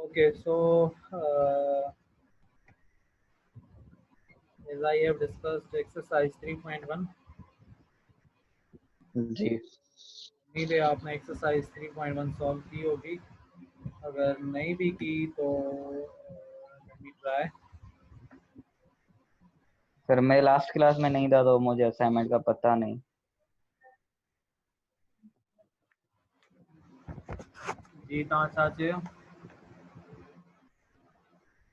Okay, so as I have discussed exercise 3.1, जी उम्मीद है आपने एक्सरसाइज 3.1 सॉल्व की होगी। अगर नहीं भी की तो लेट मी ट्राई। सर, मैं लास्ट क्लास में नहीं था तो मुझे असाइनमेंट का पता नहीं। जी तव्हां छा चयो?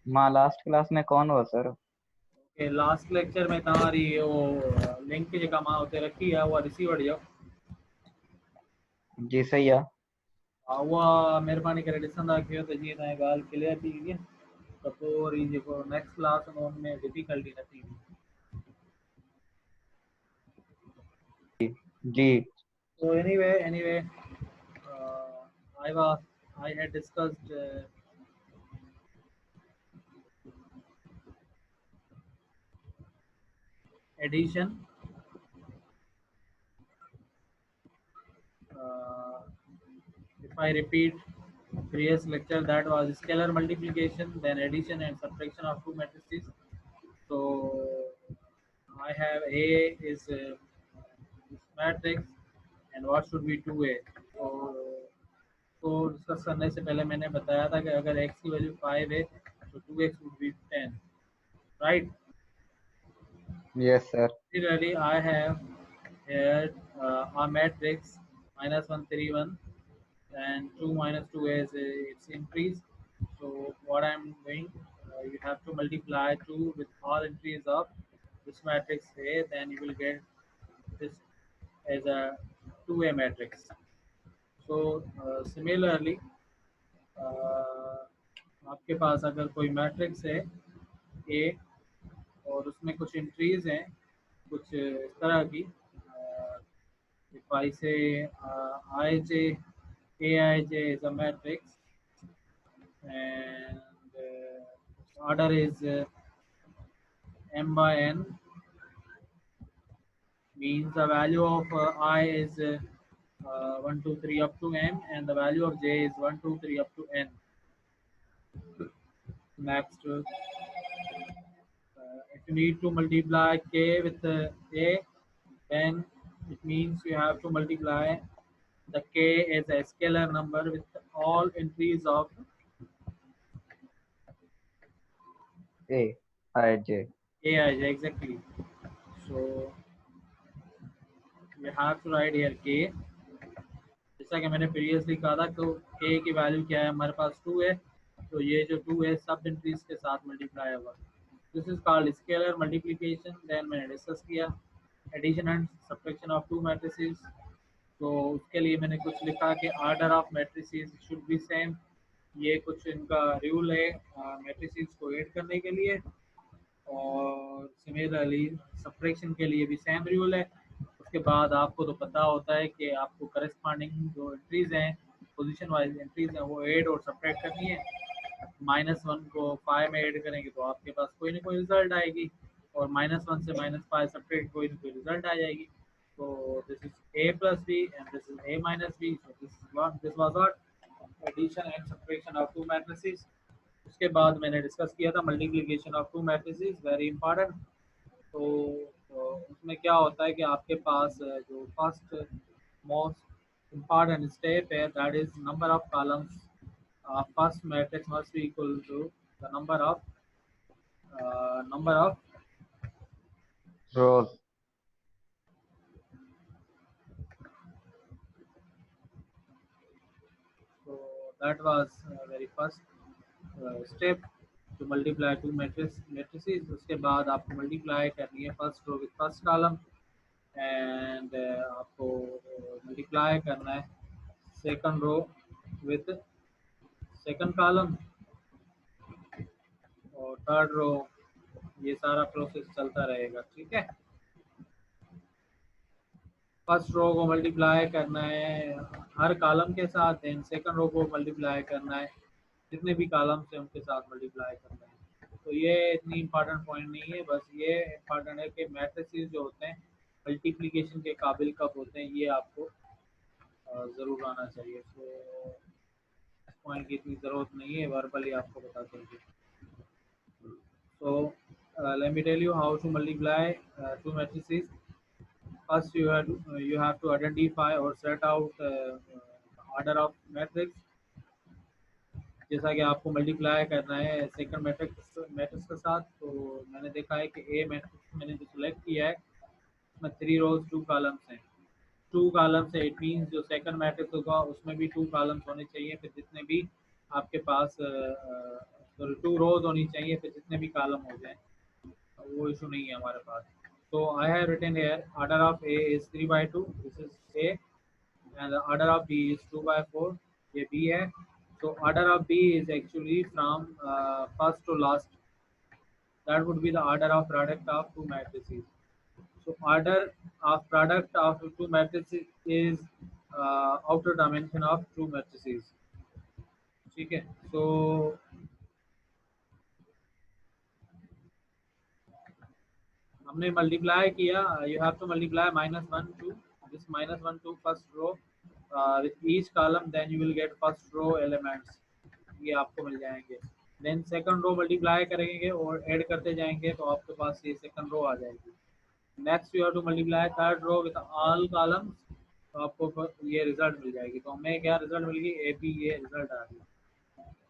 मां लास्ट क्लास में कौन हुआ सर? कि लास्ट लेक्चर में तव्हांजी उहो लिंक जेका मां हुते रखी आहे उहा ॾिसी वठिजो। जी सही है। हा उहा महिरबानी करे ॾिसंदा कयो त जीअं तव्हांजी ॻाल्हि क्लियर थी वञे त पोइ वरी जेको नेक्स्ट क्लास हूंदो हुन में डिफिकल्टी न थींदी। जी So anyway, I had discussed addition. Uh, if I repeat previous lecture, that was scalar multiplication, then addition and subtraction of two matrices. So I have A is this matrix, and what should be 2A? तो discuss करने से पहले मैंने बताया था कि अगर x की वैल्यू 5 है तो 2x would be 10, right? Yes sir. Similarly, I have here a matrix -1 3 1 and 2 minus 2 is its increase. So what I'm doing, you have to multiply 2 with all entries of this matrix A, then you will get this as a 2A matrix. So similarly, आपके पास अगर कोई matrix है A और उसमें कुछ entries हैं कुछ इस तरह की, if I say Ij, Aij is a matrix and order is m by n, means the value of I is 1 2 3 up to m and the value of j is 1 2 3 up to n. Next, if you need to multiply k with a, then it means you have to multiply the k as a scalar number with all entries of A I J. aij, exactly. So you have to write here k. जैसा कि मैंने previously कहा था तो k की value क्या है, हमारे पास 2 है, तो ये जो 2 है सब एंट्रीज के साथ मल्टीप्लाई होगा। This is called scalar multiplication. Then मैंने डिस्कस किया addition and subtraction of two matrices. तो उसके लिए मैंने कुछ लिखा कि order of matrices should be same. ये कुछ इनका रूल है मैट्रिसेस को ऐड करने के लिए, और सिमिलरली सब्ट्रैक्शन के लिए भी सेम रूल है। उसके बाद आपको तो पता होता है कि आपको करस्पॉन्डिंग जो एंट्रीज हैं पोजीशन वाइज एंट्रीज हैं वो ऐड और सब्ट्रैक्ट करनी है। -1 को 5 में ऐड करेंगे तो आपके पास कोई ना कोई रिजल्ट आएगी, और -1 से -5 सब्ट्रैक्ट कोई ना कोई रिजल्ट आ जाएगी। तो this is a plus B and this is a minus B. So this was what addition and subtraction of two matrices. उसके बाद मैंने डिस्कस किया था multiplication of two matrices, very important. तो उसमें क्या होता है कि आपके पास जो फर्स्ट मोस्ट इम्पॉर्टेंट स्टेप है that is number of columns. First matrix must be equal to the number of rows. so that was very first step to multiply two matrices। उसके बाद आपको मल्टीप्लाई करनी है first row with first column, and आपको multiply करना है second row with second column, और third row. ये सारा प्रोसेस चलता रहेगा, ठीक है। फर्स्ट रो को मल्टीप्लाई करना है हर कॉलम के साथ, देन सेकंड रो को मल्टीप्लाई करना है जितने भी कॉलम्स हैं उनके साथ मल्टीप्लाई करना है। तो ये इतनी इंपॉर्टेंट पॉइंट नहीं है, बस ये इंपॉर्टेंट है कि मैट्रिसेस जो होते हैं मल्टीप्लिकेशन के काबिल कब होते हैं, ये आपको ज़रूर आना चाहिए। तो पॉइंट की इतनी ज़रूरत नहीं है, वर्बली आपको बता देंगे। So let me tell you how to multiply two matrices. First, you have to identify or set out order of matrix. जैसा कि आपको मल्टीप्लाई करना है सेकंड मैट्रिक्स के साथ, तो मैंने देखा है कि ए मैट्रिक्स मैंने जो सिलेक्ट किया है उसमें 3 रोज 2 कॉलम्स हैं। 2 कॉलम्स है, इट मीन्स जो सेकंड मैट्रिक्स होगा उसमें भी 2 कॉलम्स होने चाहिए, फिर जितने भी आपके पास 2 रोज होनी चाहिए, फिर जितने भी कॉलम हो जाए वो इशू नहीं है हमारे पास। तो I have written here order of A is 3/2, this is A, and the order of B is 2/4, ये B है। So order of B is actually from first to last, that would be the order of product of two matrices. So order of product of two matrices is outer dimension of two matrices, ठीक है। So हमने multiply किया, you have to multiply -1 to this -1 to first row with each column, then you will get first row elements, ये आपको मिल जाएंगे। Then second row multiply करेंगे और add करते जाएंगे तो आपके पास ये सेकंड रो आ जाएगी। Next you have to multiply third row with all columns, तो आपको ये रिजल्ट मिल जाएगी। तो हमें क्या रिजल्ट मिल गई, ए बी, ये रिजल्ट आ गई।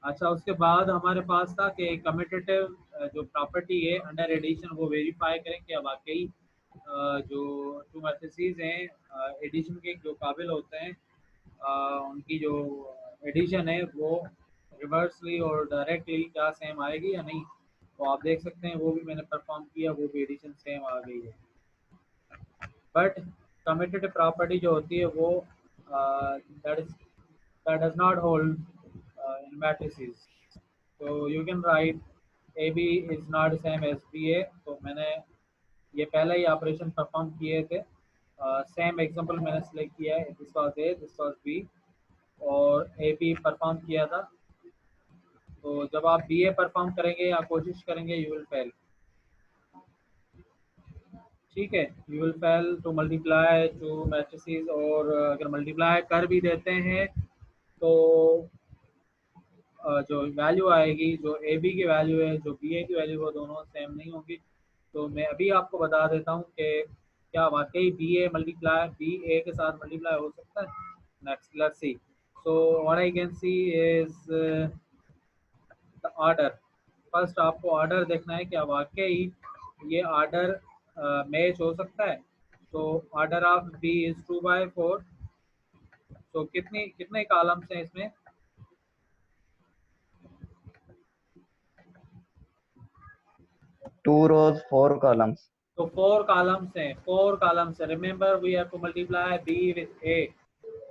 अच्छा, उसके बाद हमारे पास था कि कम्यूटेटिव जो प्रॉपर्टी है अंडर एडिशन, वो वेरीफाई करें कि वाकई जो टू मैट्रिसेस हैं एडिशन के जो काबिल होते हैं, उनकी जो एडिशन है वो रिवर्सली और डायरेक्टली क्या सेम आएगी या नहीं। तो आप देख सकते हैं वो भी मैंने परफॉर्म किया, वो भी एडिशन सेम आ गई है। बट कम्यूटेटिव प्रॉपर्टी जो होती है वो that does not hold in matrices. So you can write AB is not same as BA। तो मैंने ये पहले ही ऑपरेशन परफॉर्म किए थे, सेम एग्जांपल मैंने सेलेक्ट किया है, this was A, this was B, और AB परफॉर्म किया था। तो जब आप BA परफॉर्म करेंगे या कोशिश करेंगे, यू विल फेल, ठीक है। You will fail to multiply two matrices, और अगर मल्टीप्लाई कर भी देते हैं तो जो वैल्यू आएगी, जो ए बी की वैल्यू है, जो बी ए की वैल्यू, वो दोनों सेम नहीं होंगी। तो मैं अभी आपको बता देता हूँ कि क्या वाकई बी ए मल्टीप्लाई बी ए के साथ मल्टीप्लाई हो सकता है। Next let's see. So what I can C is the order. First आपको ऑर्डर देखना है, क्या वाकई ये ऑर्डर मैच हो सकता है। तो ऑर्डर ऑफ बी इज 2/4। तो कितने कॉलम्स हैं इसमें, 2 rows 4 columns। तो 4 कॉलम्स हैं, 4 कॉलम्स है। Remember we have to multiply B with A,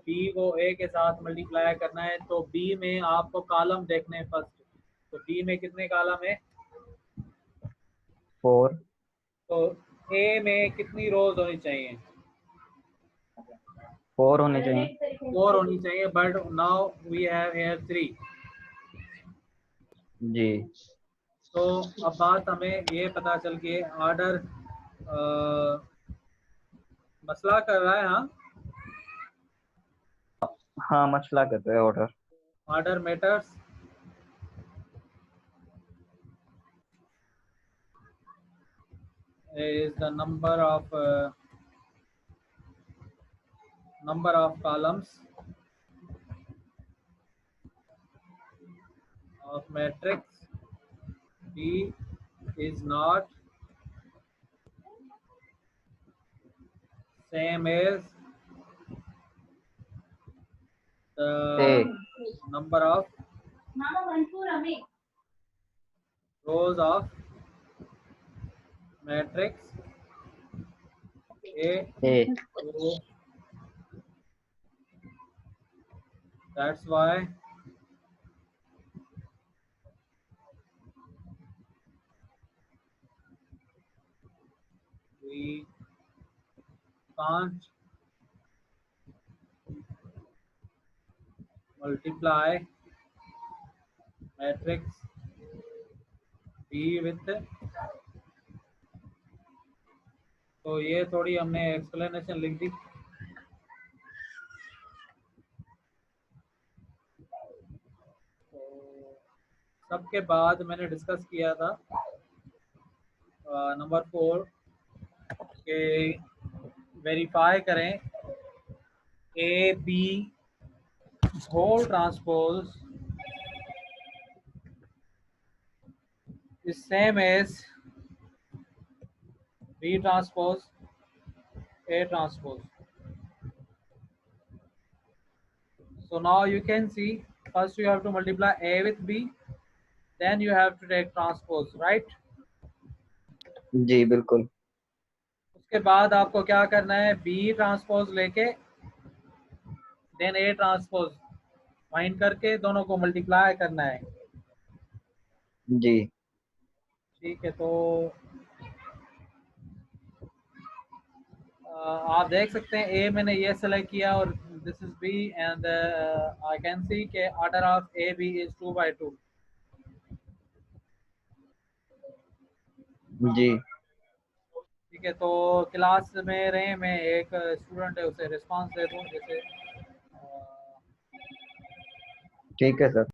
B को ए के साथ मल्टीप्लाई करना है। तो बी में आपको कॉलम देखने हैं फर्स्ट। तो बी में कितने कॉलम है, 4। तो ए में कितनी रोज होनी चाहिए, 4 होने चाहिए। 4 होनी चाहिए, but now we have here 3। जी। तो अब बात हमें ये पता चल के ऑर्डर मसला कर रहा है। हाँ, हाँ मसला करते हैं order. Order matters, is the number of columns of matrix B is not same as the number of rows of matrix A। So that's why we can't multiply matrix B with। तो ये थोड़ी हमने explanation लिख दी। सबके बाद मैंने discuss किया था नंबर 4 के वेरीफाई करें A B whole transpose is same as B transpose A transpose. So now you can see first you have to multiply A with B, then you have to take transpose, right? जी बिल्कुल। उसके बाद आपको क्या करना है, B transpose लेके then A transpose find करके दोनों को मल्टीप्लाई करना है। जी ठीक है, तो आप देख सकते हैं ए मैंने ये सेलेक्ट किया और this is B and I can see के order of A B is 2/2। जी ठीक है, तो क्लास में रहे मैं एक स्टूडेंट है उसे रिस्पांस दे दूं, जैसे ठीक है सर।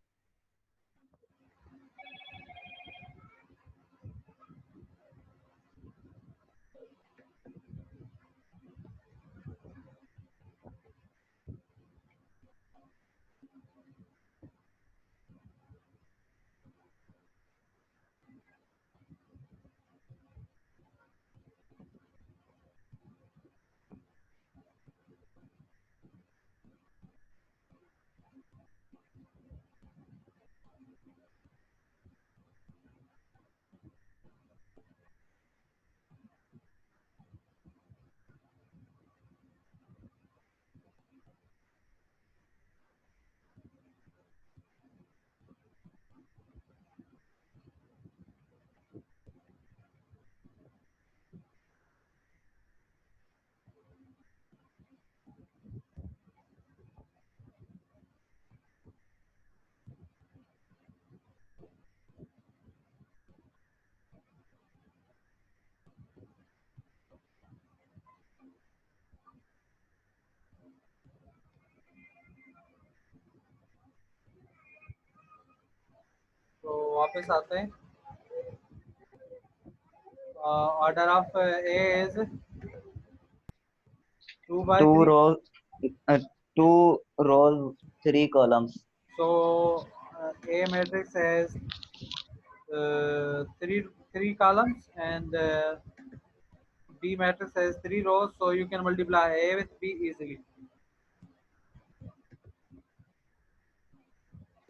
तो वापस आते हैं। Order of A is 2 2/3। rows, 2 rows, 3 columns. So A matrix has three columns and B matrix has 3 rows. So you can multiply A with B easily.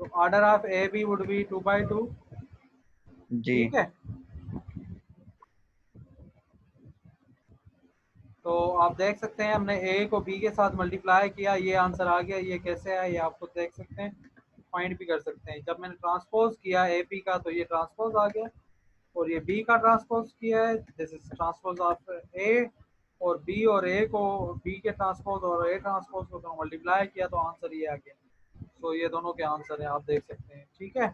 So order of A B would be 2/2. जी ठीक है, तो आप देख सकते हैं हमने ए को बी के साथ मल्टीप्लाई किया, ये आंसर आ गया। ये कैसे है ये आप खुद देख सकते हैं, फाइंड भी कर सकते हैं। जब मैंने ट्रांसपोज किया ए पी का तो ये ट्रांसपोज आ गया, और ये बी का ट्रांसपोज किया है, दिस इज ट्रांसपोज ऑफ ए, और बी और ए को, बी के ट्रांसपोज और ए ट्रांसपोज को मल्टीप्लाई किया तो आंसर ये आ गया। तो ये दोनों के आंसर हैं, आप देख सकते हैं। ठीक है,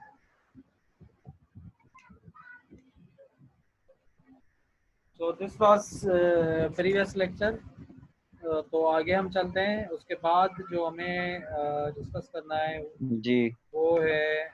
तो दिस वाज प्रीवियस लेक्चर। तो आगे हम चलते हैं। उसके बाद जो हमें डिस्कस करना है जी वो है अ,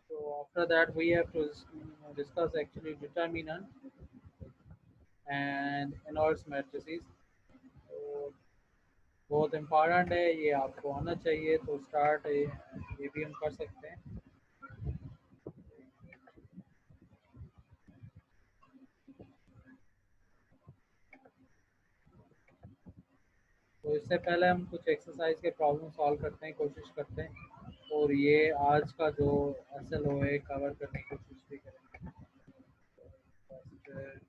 so after that we have to discuss actually determinant and inverse matrices। तो बहुत इम्पोर्टेंट है, ये आपको आना चाहिए। तो स्टार्ट ये भी हम कर सकते हैं। तो इससे पहले हम कुछ एक्सरसाइज के प्रॉब्लम सॉल्व करते हैं, कोशिश करते हैं, और ये आज का जो SLO है कवर करने की कोशिश भी करेंगे। First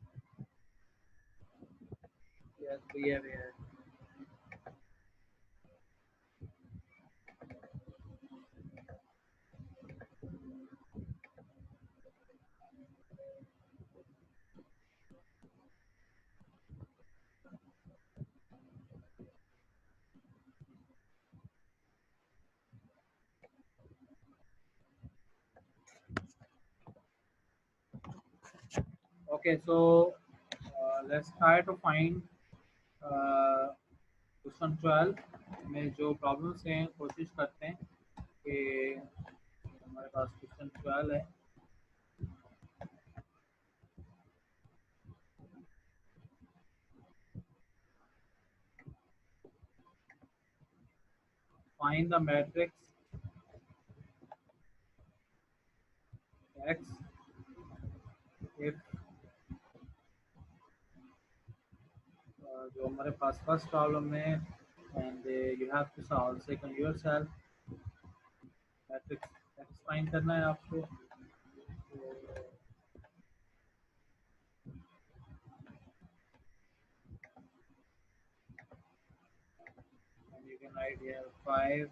yes, we have here Okay, so let's try to find question 12 में जो प्रॉब्लम्स हैं, कोशिश करते हैं कि हमारे पास क्वेश्चन 12 है। Find the matrix X if जो हमारे पास फर्स्ट प्रॉब्लम है, and you have to solve second yourself. Matrix X find करना है आपको। And you can write here 5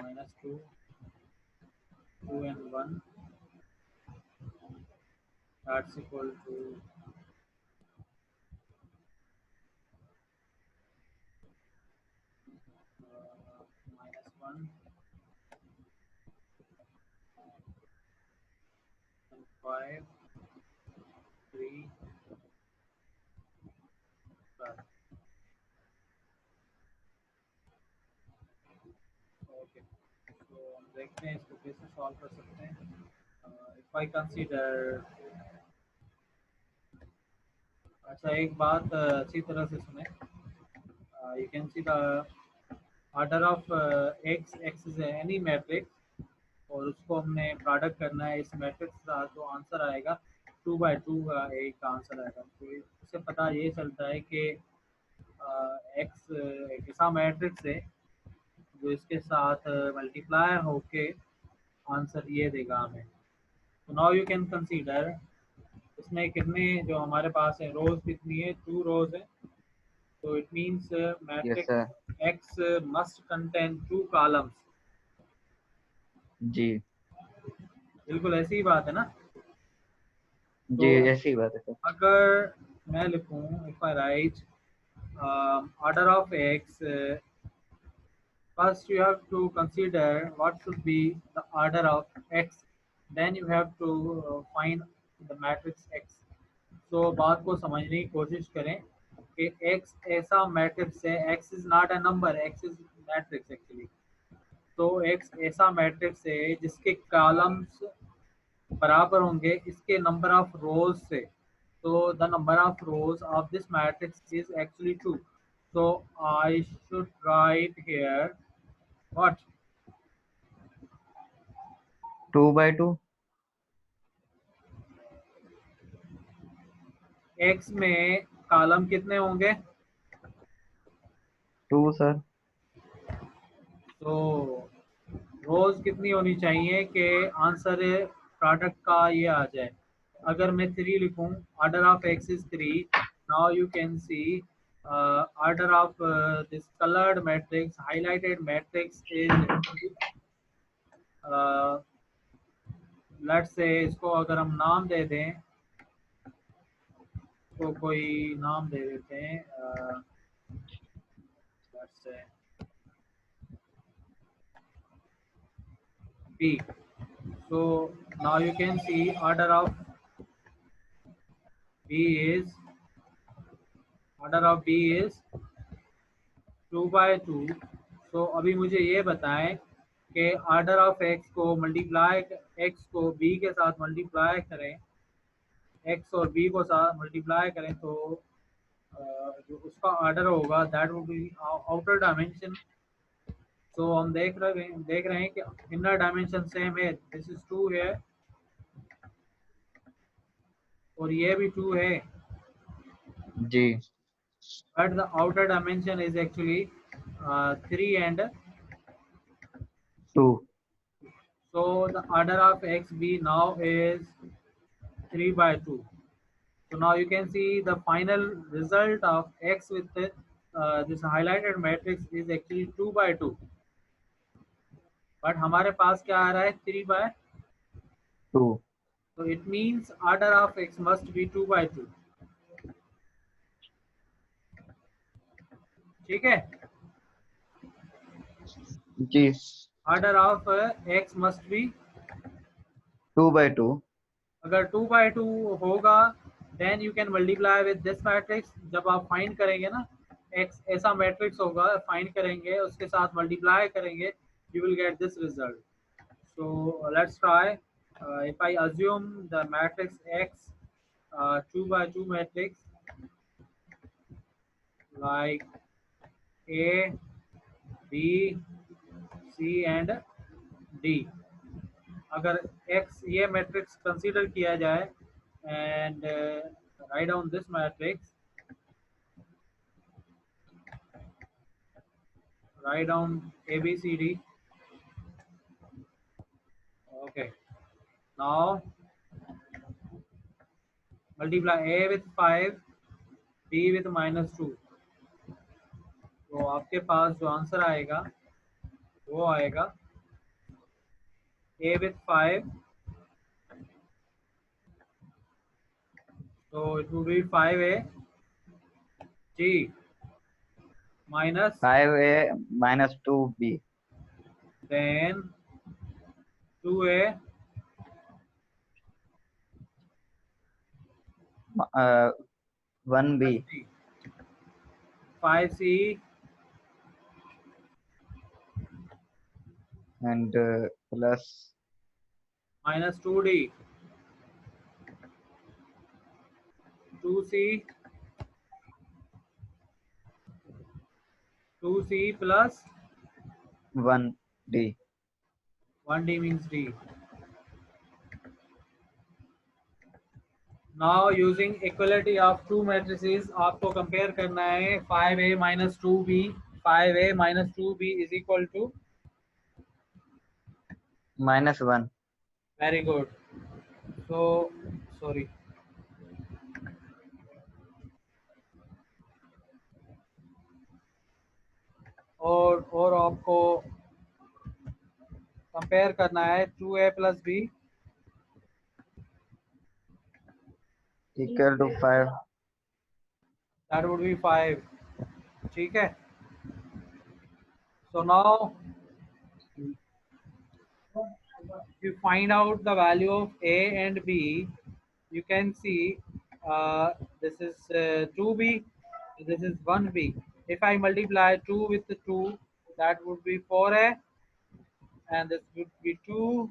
minus 2, 2 and 1, that's equal to minus 1 and 5, 3, 12. Okay, तो हम देखते हैं इसको कैसे सॉल्व कर सकते हैं। इफ आई कंसीडर, अच्छा एक बात अच्छी तरह से सुने। You can see the order of x is any matrix, और उसको हमने प्रोडक्ट करना है इस मैट्रिक्स का, तो आंसर आएगा 2/2 का एक आंसर आएगा। तो इससे पता ये चलता है कि एक्स एक ऐसा मैट्रिक्स है जो इसके साथ मल्टीप्लाई होके आंसर ये देगा हमें। तो नाउ यू कैन कंसीडर इसमें कितने जो हमारे पास है रोज कितनी है, 2 रोज है। तो it means yes matrix sir X must contain 2 columns. जी बिल्कुल ऐसी ही बात है ना। जी तो ऐसी बात है सर अगर मैं लिखूं, if I right order of x, first you have to consider what should be the order of x, then you have to find the matrix x। तो बात को समझने की कोशिश करें कि x ऐसा मैट्रिक्स है, x is not a number, x is matrix actually. तो x ऐसा मैट्रिक्स है जिसके कॉलम्स बराबर होंगे इसके नंबर ऑफ रोज से। तो the number of rose of this matrix is actually 2। so I should write here what 2/2 x में कॉलम कितने होंगे? 2 सर तो रोज कितनी होनी चाहिए कि आंसर प्रोडक्ट का ये आ जाए? अगर मैं 3 लिखूं, order of x is 3, now you can see order of this coloured matrix, highlighted matrix is let's say, इसको अगर हम नाम दे दें, इसको कोई नाम दे देते हैं, let's say B। So now you can see order of B is 2/2। so अभी मुझे ये बताएं कि ऑर्डर ऑफ x को मल्टीप्लाई, x को b के साथ मल्टीप्लाई करें, x और b को साथ मल्टीप्लाई करें, तो जो उसका ऑर्डर होगा that would B outer dimension. तो हम देख रहे हैं कि इनर डायमेंशन सेम है, दिस इज 2 है और ये भी 2 है, जी but the outer dimension is actually 3 and 2 so the order of xb now is 3/2। so now you can see the final result of x with this highlighted matrix is actually 2/2, but हमारे पास क्या आ रहा है 3/2। 2 so it means order of x must be 2/2। ठीक है, जी order of x must be 2/2 अगर 2/2 होगा then you can multiply with this matrix. जब आप फाइंड करेंगे ना, एक्स ऐसा मैट्रिक्स होगा, फाइंड करेंगे उसके साथ मल्टीप्लाई करेंगे, you will get this result. So let's try. If I assume the matrix X 2/2 matrix like A, B, C and D, अगर X ये मैट्रिक्स कंसीडर किया जाए and write down this matrix, write down A, B, C, D. Okay, now multiply A with 5, B with -2. तो आपके पास जो answer आएगा वो आएगा A with 5, so it would be 5A G minus 5A minus 2B. then 2A 1B 5C and plus minus 2D 2C 2C plus 1D. 1D means D. Now using equality of two matrices आपको compare करना है 5A minus 2B, 5A minus 2B is equal to -1. very good. So sorry, और आपको compare करना है 2A plus B equal to 5. that would be 5. ठीक है, so now you find out the value of A and B. You can see this is 2B, this is 1B. If I multiply 2 with 2, that would be 4A and this would be 2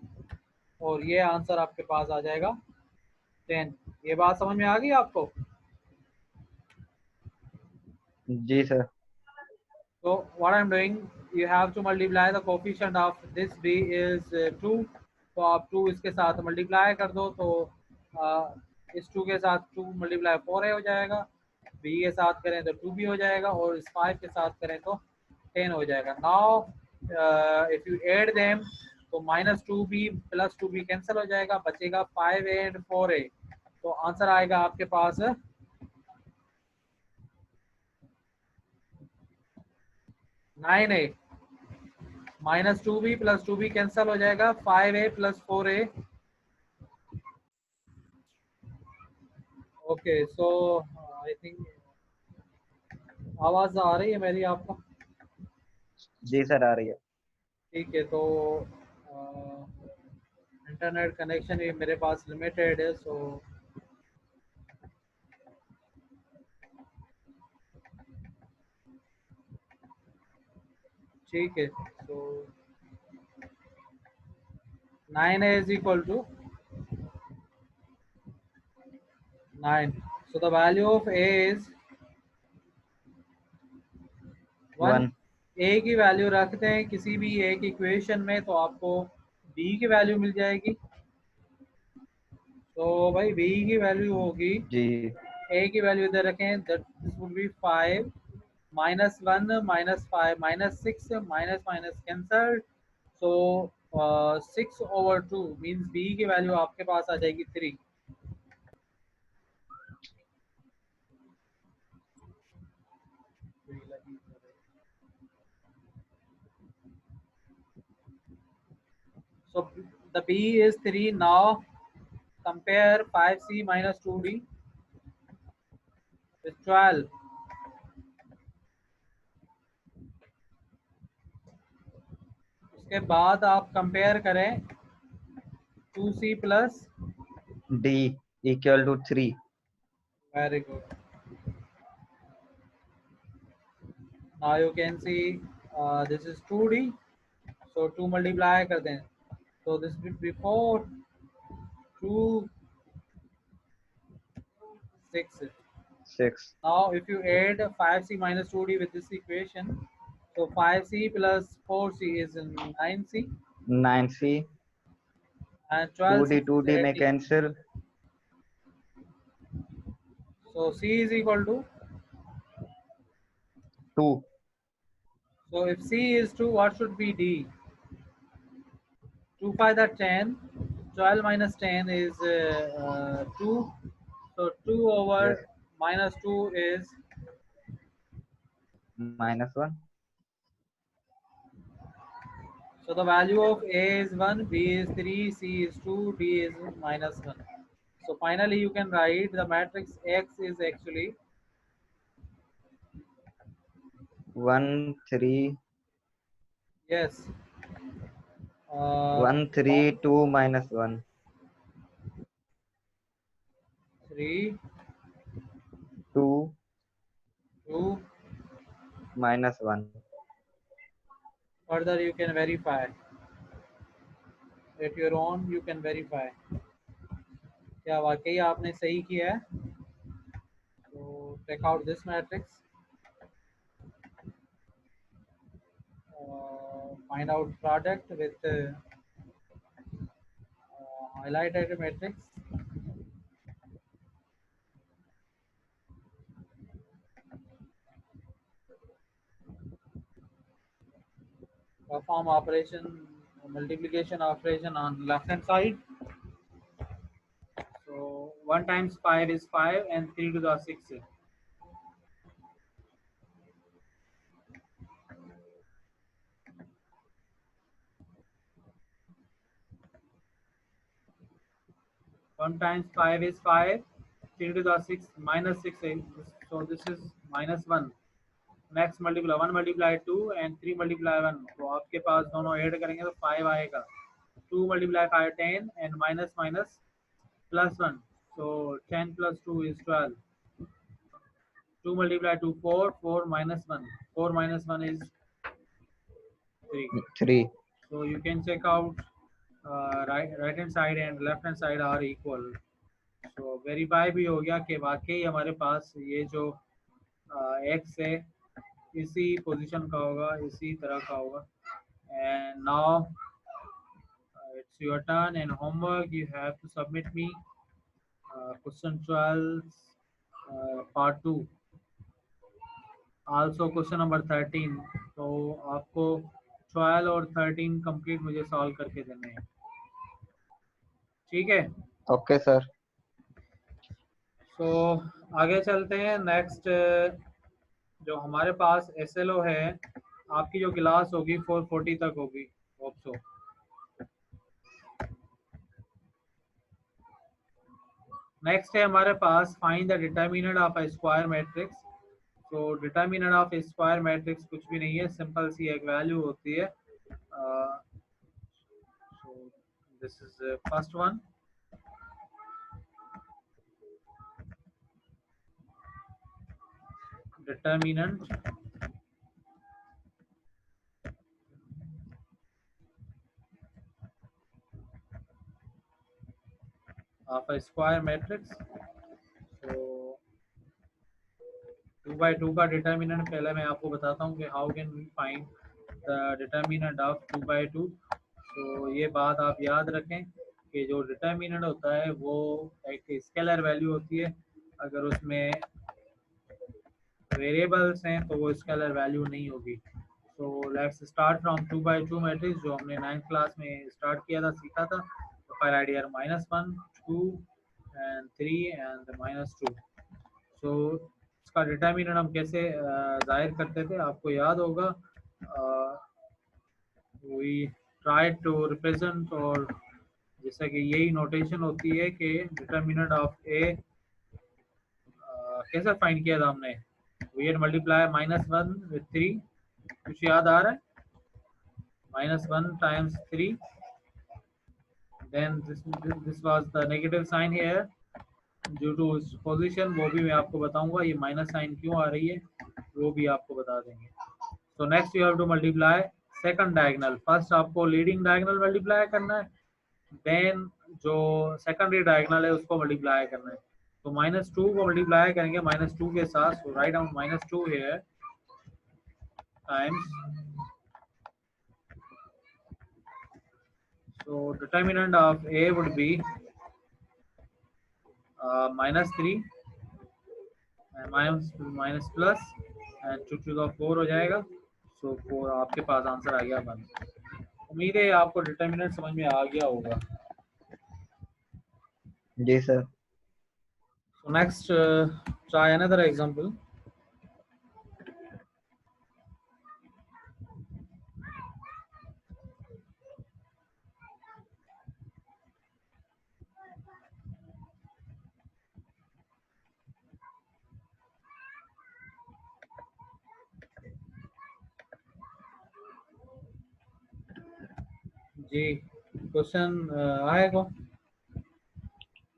और ये answer आपके पास आ जाएगा 10। ये बात समझ में आ गई आपको? जी सर. So what I'm doing, you have to multiply the coefficient of this B is 2, तो आप 2 इसके साथ मल्टीप्लाई कर दो तो इस 2 के साथ 2 मल्टीप्लाई 4A हो जाएगा, B के साथ करें तो 2B हो जाएगा और इस 5 के साथ करें तो 10 हो जाएगा। Now if you add them तो -2B प्लस 2B कैंसिल हो जाएगा, बचेगा 5A एंड 4A। तो आंसर आएगा आपके पास 9A -2B plus 2B cancel हो जाएगा, 5A plus 4A। Okay, so I think आवाज आ रही है मेरी आपको? जी सर आ रही है. ठीक है, तो इंटरनेट कनेक्शन भी मेरे पास लिमिटेड है, सो ठीक है। सो 9A is equal to 9, so the value of A is 1। 1. A की वैल्यू रखते हैं किसी भी एक इक्वेशन में तो आपको B की वैल्यू मिल जाएगी। तो भाई B की वैल्यू होगी, जी. A की वैल्यू इधर रखें, this would be 5 -1 -5 -6 minus cancel, so 6/2 means B की वैल्यू आपके पास आ जाएगी 3। So the B is 3. Now compare 5C minus 2D with 12. उसके बाद आप कंपेयर करें 2C plus D equal to 3. Very good. Now you can see this is 2D. So 2 multiply करते हैं. So this will be 4, 2, 6. 6. Now if you add 5c minus 2d with this equation, so 5c plus 4c is 9c 9C. and 2D 12c is 2D may 18. cancel. So c is equal to, 2. so if c is 2, what should be d? 2 5 that 10, 12 minus 10 is 2. So 2 Yes. over minus 2 is, -1. so the value of a is 1, b is 3, c is 2, d is minus 1. So finally you can write the matrix X is actually 1 3 yes 1 3 2 minus 1. 3, 2 2. minus 1. Further you can verify at your own, you can verify क्या वाकई आपने सही किया है. So check out this matrix, find out product with highlighted matrix. Perform operation, multiplication operation on left hand side. So 1 times 5 is 5 and 3 to the 6. One times 5 is 5, 3 to the 6 minus 6 is, so this is minus 1. Next multiply 1 multiply 2 and 3 multiply 1. तो आपके पास दोनों add करेंगे तो 5 आएगा. 2 multiply 5 10 and minus minus plus 1. So 10 plus 2 is 12. 2 multiply 2 4, 4 minus 1. 4 minus 1 is 3. 3. So you can check out right hand side and left hand side are equal. So verify भी हो गया कि वाकई हमारे पास ये जो x है इसी पोजीशन का होगा, इसी तरह का होगा. And now it's your turn and homework. You have to submit me question 12 part 2, also question number 13. तो आपको 12 और 13 कंप्लीट मुझे सॉल्व करके देने हैं. ठीक है. Okay sir. सो आगे चलते हैं. नेक्स्ट जो हमारे पास SLO है, आपकी जो क्लास होगी 440 तक होगी. Hope so. नेक्स्ट है हमारे पास find the determinant of a square matrix. तो डिटरमिनेंट ऑफ स्क्वायर मैट्रिक्स कुछ भी नहीं है, सिंपल सी एक वैल्यू होती है. सो this is first one. determinant of a square matrix. So 2 by 2 का डिटर्मिनेंट पहले मैं आपको बताता हूँ कि how can we find the determinant of 2 by 2. तो ये बात आप याद रखें कि जो डिटर्मिनेंट होता है वो एक स्केलर वैल्यू होती है. अगर उसमें वेरिएबल्स हैं तो वो स्केलर वैल्यू नहीं होगी. So let's start from 2 by 2 matrix जो हमने 9th क्लास में स्टार्ट किया था, सीखा था. तो फाइंड आइडिया -1 2 and 3 and -2. सो इसका डिटर्मिनेंट हम कैसे जाहिर करते थे आपको याद होगा. वी ट्राई टू रिप्रेजेंट, और जैसा कि यही नोटेशन होती है कि डिटर्मिनेंट ऑफ ए कैसे फाइंड किया था हमने. We had multiply -1 with 3. कुछ याद आ रहा है? -1 times 3 then this was the negative sign here due to its position, वो भी मैं आपको बताऊंगा ये माइनस साइन क्यों आ रही है वो भी आपको बता देंगे. So next you have to multiply second diagonal. First आपको leading diagonal multiply करना है, then जो secondary diagonal है उसको multiply करना है. तो -2 को multiply करेंगे -2 के साथ. So write down -2 here times. So determinant of A would be -3 and minus plus and 2 to the 4 हो जाएगा. So 4 आपके पास आंसर आ गया 1. उम्मीद है आपको डिटर्मिनेंट समझ में आ गया होगा. जी सर. So next try another example. जी क्वेश्चन आएगा.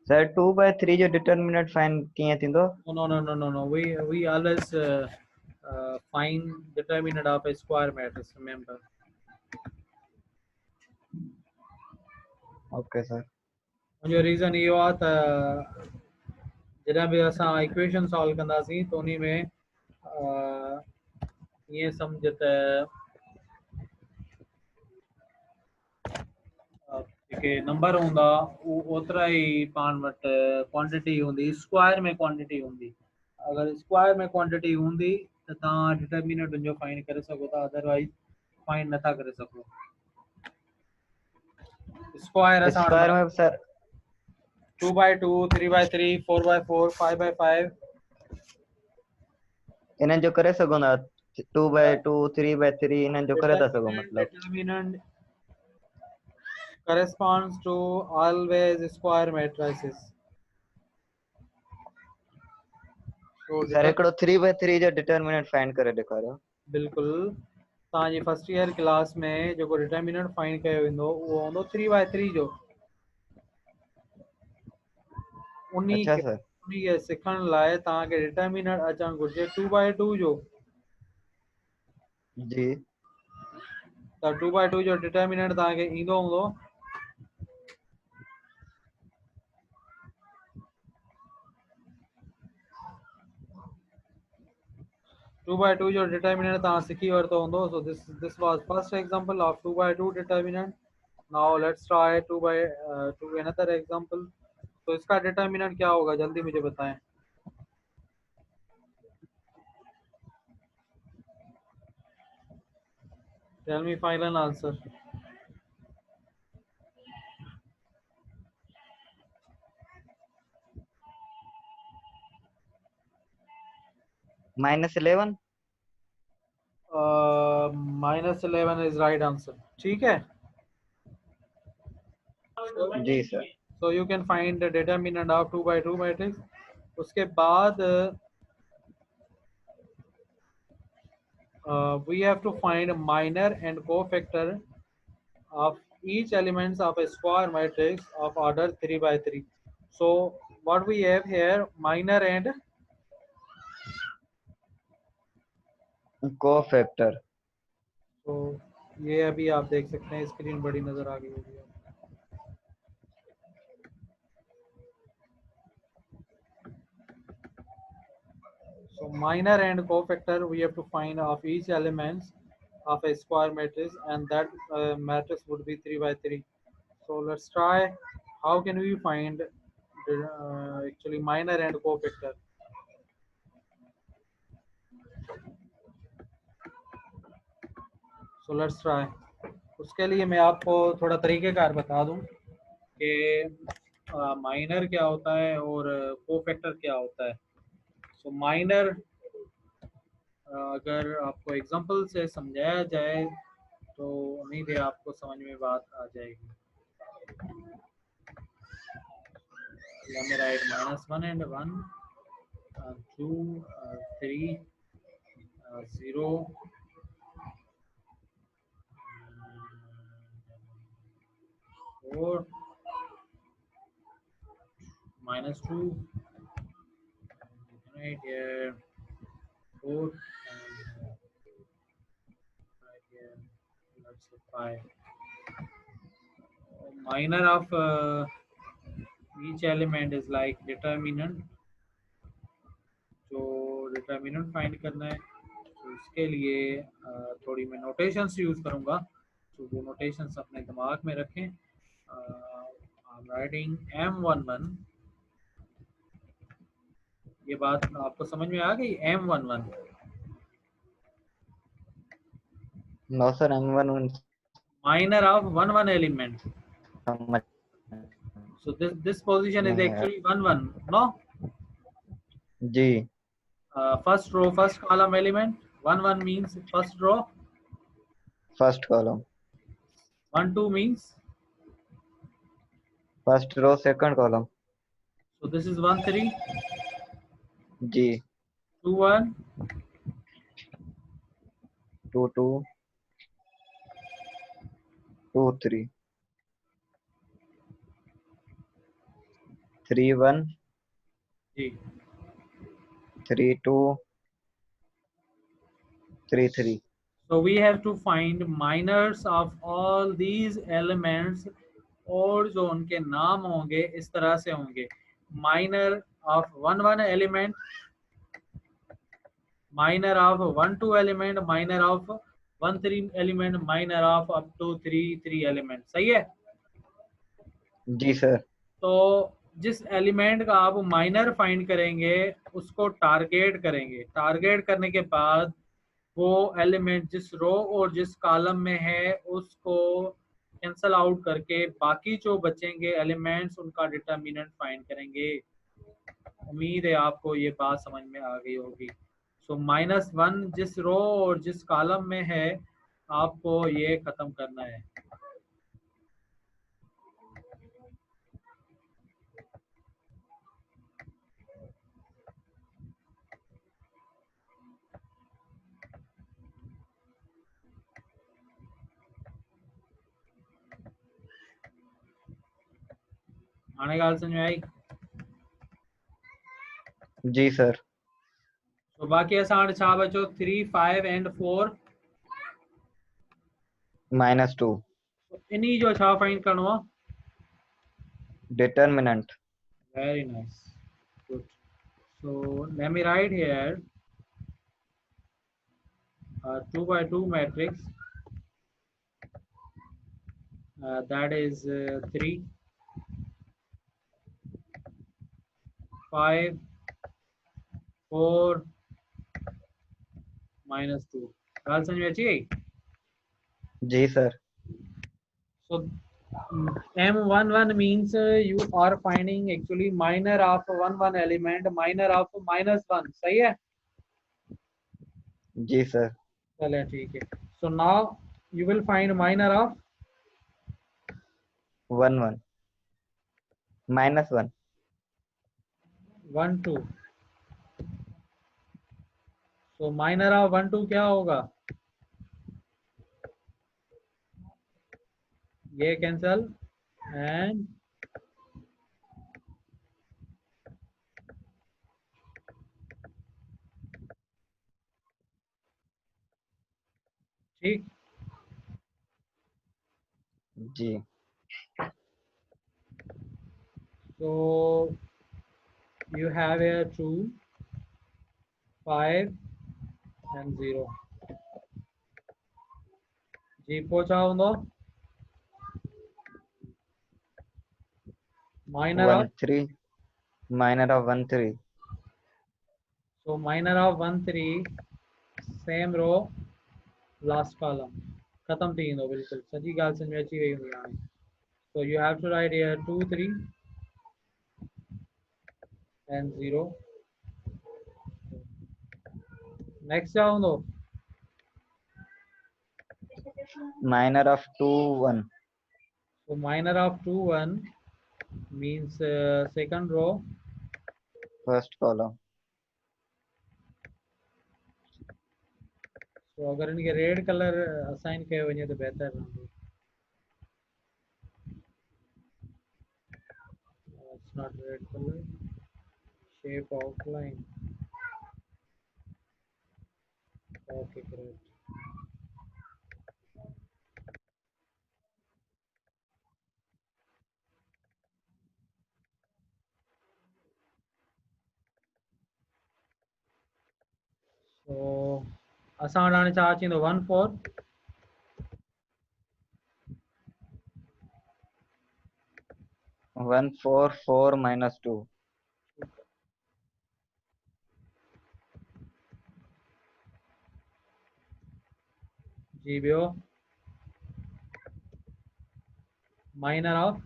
सर 2/3 जो डिटरमिनेंट फाइंड किए थी तो No. We always find determinant of a square matrix. Remember. Okay sir. मुझे रीज़न ये हुआ था जॾहिं बि असां इक्वेशन सॉल्व कंदासीं त उन में ईअं सम्झ त जेके नंबर हूंदा उहो ओतिरा ई पाण वटि क्वांटिटी हूंदी, स्क्वायर में क्वांटिटी हूंदी. अगर स्क्वायर में क्वांटिटी हूंदी त तव्हां डिटर्मिनेंट उनजो फाइंड करे सघो था, अदरवाइज फाइंड नथा करे सघो. स्क्वायर असां स्क्वायर में सर 2/2 3/3 4/4 5/5 इन्हनि जो करे सघो था 2/2 3/3 इन्हनि जो करे था सघो मतलब. determinant corresponds to always square matrices. So sir हिकिड़ो 3/3 जो डिटरमिनेंट फाइंड करे ॾेखारियो. बिल्कुलु तव्हांजी फर्स्ट ईयर क्लास में जेको डिटर्मिनेंट फाइंड कयो वेंदो उहो हूंदो 3/3 जो. अच्छा सर. उनखे सिखण लाइ तव्हांखे डिटर्मिनेंट अचणु घुरिजे 2/2 जो. जी. त 2/2 जो डिटर्मिनेंट तव्हांखे ईंदो हूंदो 2/2 जो डिटर्मिनेंट तव्हां सिखी वरितो हूंदो. So this was first example of 2/2 determinant. Now let's try 2 another example. तो इसका डिटर्मिनेंट क्या होगा जल्दी मुझे बताएं. Tell me final answer. -11. -11 is right answer. ठीक है. जी सर. So you can find the determinant of 2/2 matrix. उसके बाद we have to find a minor and cofactor of each elements of a square matrix of order 3/3. So what we have here minor and cofactor. तो ये अभी आप देख सकते हैं screen बड़ी नजर आ गई होगी. So minor and cofactor we have to find of each elements of a square matrix, and that matrix would be 3/3. So let's try. How can we find actually minor and cofactor? So let's try. उसके लिए मैं आपको थोड़ा तरीक़ेकार बता दूं कि minor क्या होता है और कोफैक्टर क्या होता है. सो माइनर अगर आपको एग्जांपल से समझाया जाए तो उम्मीद है आपको समझ में बात आ जाएगी. Let me write -1 and 1 2 3 0 4 -2 right here 4 and right here let's say 5. Minor of each element is like determinant. जो डिटर्मिनेंट फाइंड करना है तो इसके लिए थोड़ी मैं नोटेशंस यूज़ करूँगा, तो वो नोटेशंस अपने दिमाग में रखें। आई एम राइटिंग M11, ये बात आपको समझ में आ गई? M11 no sir, M1 minor of one element, समझ so this position is नहीं है actually 1 no जी। first row first column element, 1 means first row, first column, 1 2 means, first row second column. so this is 1 3 जी। 2 1 2 2 2 3 3 1 जी। 3 2 3 3। So we have to find minors of all these elements, और जो उनके नाम होंगे इस तरह से होंगे, minor of 1 element, minor of 1 2 element, minor of 1 3 element, minor of up to 3 3 element. सही है? जी सर। तो जिस एलिमेंट का आप माइनर फाइंड करेंगे उसको टारगेट करेंगे, टारगेट करने के बाद वो एलिमेंट जिस रो और जिस कॉलम में है उसको कैंसल आउट करके बाकी जो बचेंगे एलिमेंट्स उनका डिटर्मिनेंट फाइंड करेंगे। उम्मीद है आपको ये बात समझ में आ गई होगी। सो -1 जिस रो और जिस कॉलम में है आपको ये खत्म करना है। आने का समझ में आई? जी सर। तो बाकी असां छा बचो 3 5 एंड 4 -2 इन्हीं जो छा फाइंड करणो आहे? Determinant. Very nice, good. So let me write here 2 by 2 matrix, that is 3 5 4 -2। बात समझ में अच्छी आई? जी सर। So M11 means you are finding actually minor of 1 element, minor of -1। सही है? जी सर। चले ठीक है। So now you will find minor of 1 1 -1 1 2। So minor of 1 2 क्या होगा? ये कैंसल एंड ठीक। जी। So you have here 2 5 and 0। जी पहुंचा हूँ minor 1 of, 3 minor of 1 3। so minor of 1 3 same row last column खत्म थी दो बिल्कुल सजी गाल समझ में अची वही हुई हाणे। So you have to write here 2 3 and 0। next क्या हूँ minor of 2 1। so minor of 2 1 means second row first column. तो अगर इनके रेड कलर असाइन कयो वञे तो बेहतर रहंदो। It's not red color. Shape outline. Okay, great. So, असां वटि हाणे छा अचींदो 1 4 1 4 4 minus 2. जी ॿियो माइनर ऑफ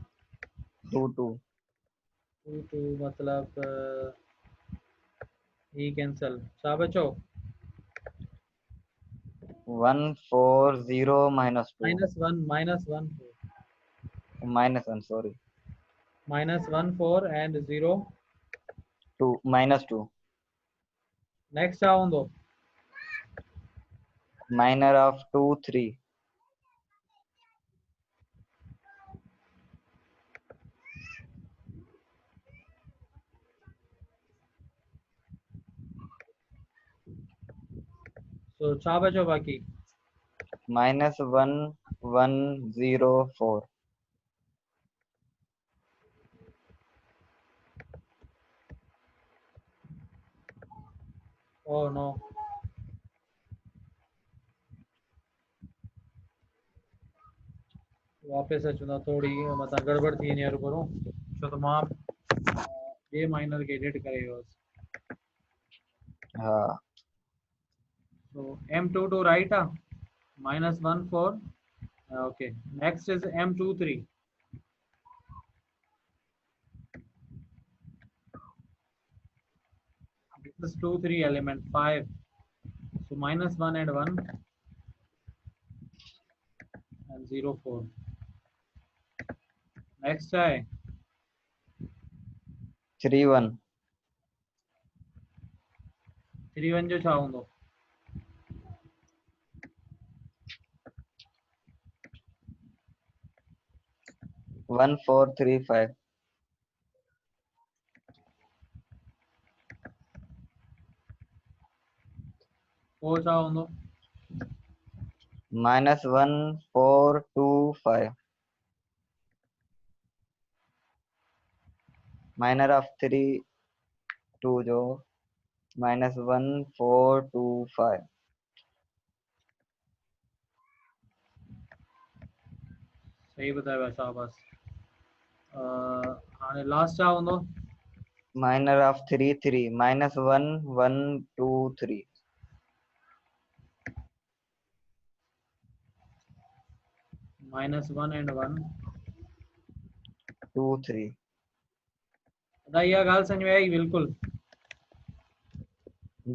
2 2. 2 2 मतलब ही कैंसल छा बचो 1 4 0 minus 2. -1 Minus 1, sorry. -1 4 and 0 2 minus 2. Next छा हूंदो Minor of 2 3. so छा बचो बाकी Minus 1 1 0 4. oh no वापस अचूं थोड़ी मता गड़बड़ थी वञे करूं छो त मां ॿिए माइनर खे एडिट करे वियोसि हाँ. so m22 right -1 4 okay next is m23 this is 2 3 element 5 so -1 and 1 and 0 4 next है 3 1. 3 1 जो छा हूंदो 1 4 3 5. वो छा हूंदो Minus 1 4 2 5. Minor of 3 2 जो minus 1 4 2 5. सही बताया शाबाश हाणे लास्ट छा हूंदो Minor of 3 3. Minus 1 1 2 3. -1 and 1 2 3. अदा इहा ॻाल्हि सम्झ में आई बिल्कुलु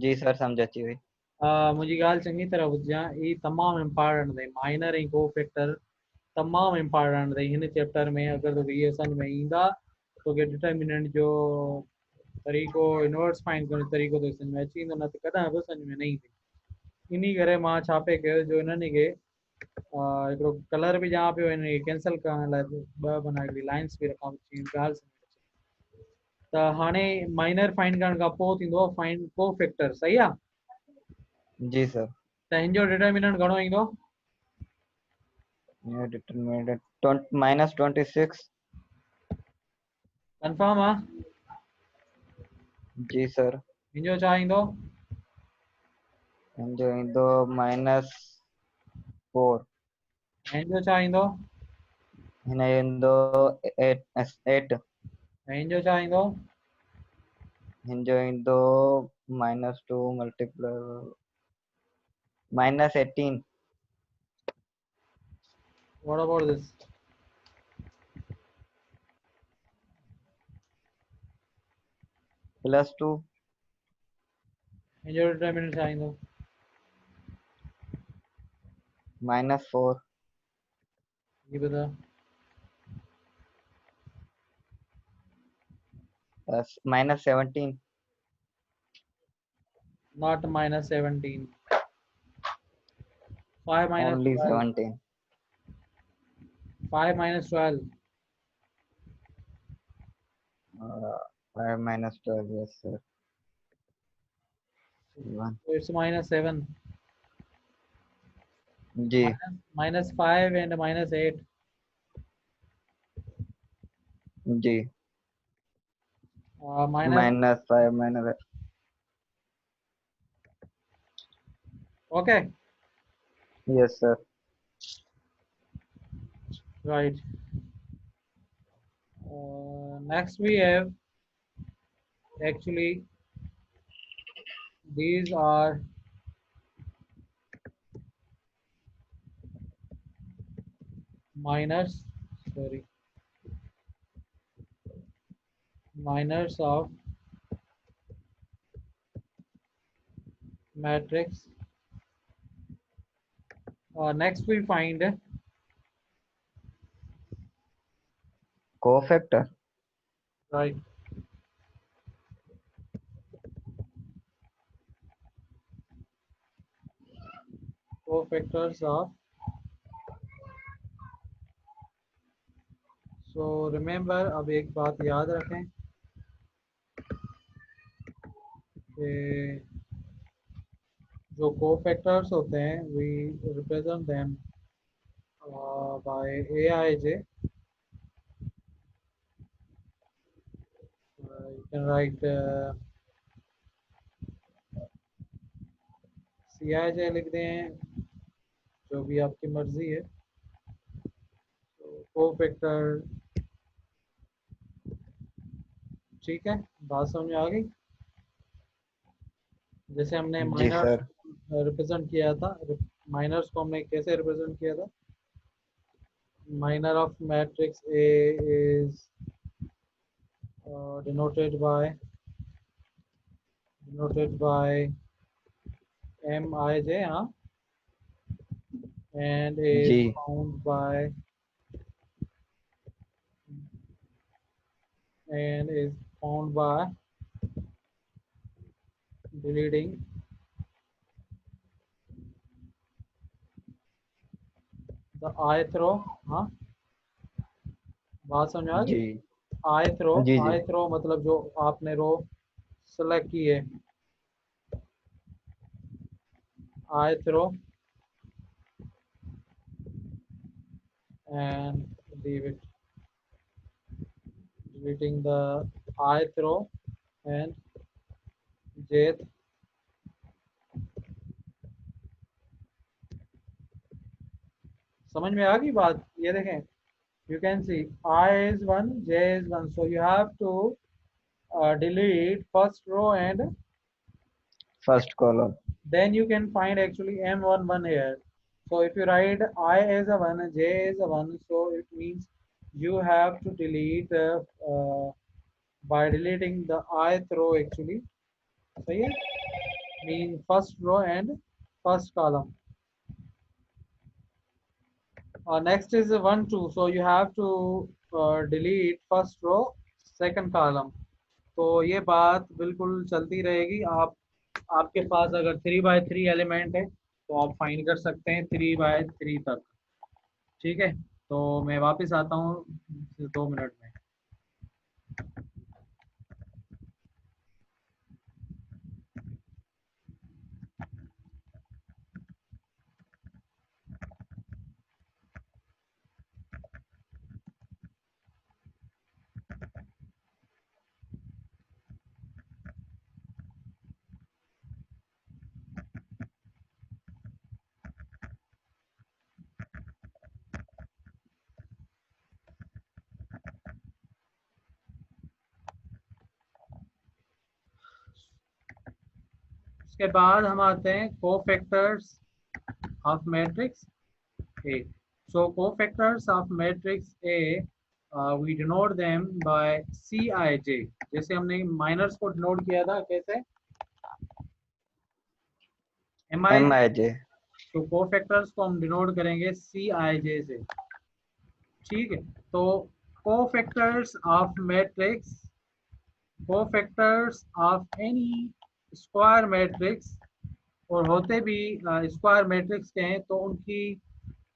जी सर समझ अची हुई. मुंहिंजी ॻाल्हि चङी तरह ॿुधिजां ही तमामु इम्पॉर्टेंट अथई माइनर ऐं को फैक्टर तमामु इम्पॉर्टेंट अथई हिन चैप्टर में अगरि तोखे इहे सम्झ में ईंदा तोखे डिटर्मिनेंट जो तरीक़ो इनवर्स फाइंड करण जो तरीक़ो तोखे सम्झ में अची वेंदो न त कॾहिं बि सम्झ में न ईंदी इन करे मां छा पे कयो जो इन्हनि खे हिकिड़ो कलर बि ॾियां पियो हिन खे कैंसिल करण लाइ ॿ माना हिकिड़ी लाइन्स बि रखां ॻाल्हि त हाणे माइनर फाइंड करण खां पोइ थींदो फाइंड को फैक्टर सही आहे जी सर. त हिन जो डिटर्मिनेंट घणो ईंदो ये determinant minus 26. कंफर्म आहे जी सर. हिन जो छा ईंदो जो ईंदो minus 4. हिन जो छा ईंदो हिन जो ईंदो 8. ऐं हिन जो छा ईंदो हिन जो ईंदो minus 2 multiply minus 18. what about this plus 2. हिन जो डिटर्मिनेंट छा ईंदो minus 4. ये बता plus minus 17. not -17 5 minus Only 12 17. 5 minus 12 5 minus 12, yes sir. 1 It's -7. Ji -5 and -8. Ji Minus. -5 minus Okay, yes sir. right. Next we have, actually these are minors, sorry, minors of matrix. Next we find, Cofactor. right, cofactors of. So remember, अब एक बात याद रखें कि जो cofactors होते हैं, we represent them by Aij. You can write Cij लिख दें, जो भी आपकी मर्जी है। तो कोफैक्टर, ठीक है, बात समझ में आ गई। जैसे हमने जी माइनर्स सर। रिप्रेजेंट किया था, माइनर्स को हमने कैसे रिप्रेजेंट किया था? Minor of matrix A is denoted by Mij, हाँ, and is जी found by deleting the ith row, हाँ, बात समझ आ गई। जी ith row, जी जी ith row मतलब जो आपने रो सेलेक्ट की है, ith row, and leave it, deleting the ith row and jth. समझ में आ गई बात? ये देखें, you can see I is 1, j is 1, so you have to delete first row, and first column. then you can find actually m11 here. So if you write I as a 1, j is a 1, so it means you have to delete by deleting the ith row actually. सही है, mean first row and first column. Next is 1 2, so you have to delete first row, second column. तो ये बात बिल्कुल चलती रहेगी। आपके पास अगर 3 by 3 एलिमेंट है तो आप फाइंड कर सकते हैं 3 by 3 तक। ठीक है, तो मैं वापस आता हूँ 2 मिनट में। उसके बाद हम आते हैं cofactors of matrix A. So cofactors of matrix A, we denote them by Cij. जैसे हमने माइनर्स को डिनोट किया था कैसे? Mi। MIJ। तो कोफैक्टर्स को हम डिनोट करेंगे Cij से। ठीक है, तो cofactors of matrix, cofactors of N E square matrix, और होते भी स्क्वायर मैट्रिक्स के हैं, तो उनकी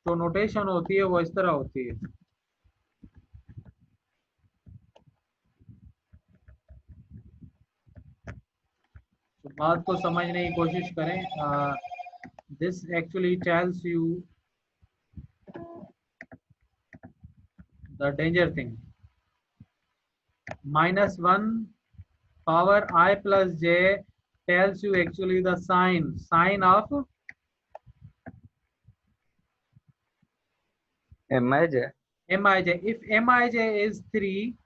जो नोटेशन होती है वो इस तरह होती है। बात को समझने की कोशिश करें. This actually tells you the danger thing. -1 power I plus j tells you actually the sign of Mij. mij. If mij is 3,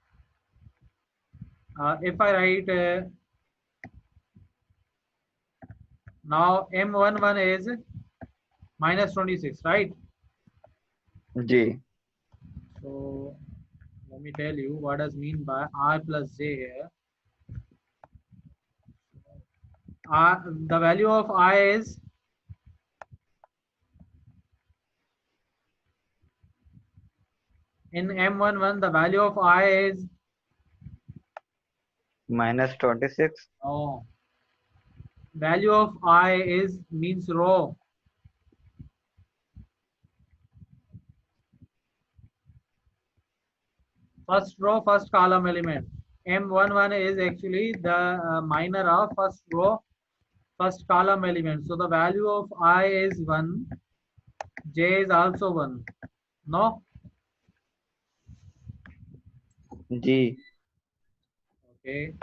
if I write now m11 is -26, right? जी. So let me tell you what does mean by I plus j here. The value of I is in m11, the value of I is -26. oh, value of I is means row. First row, first column element. M11 is actually the minor of first row, first column element. So the value of I is 1, J is also 1. No? जी. Okay.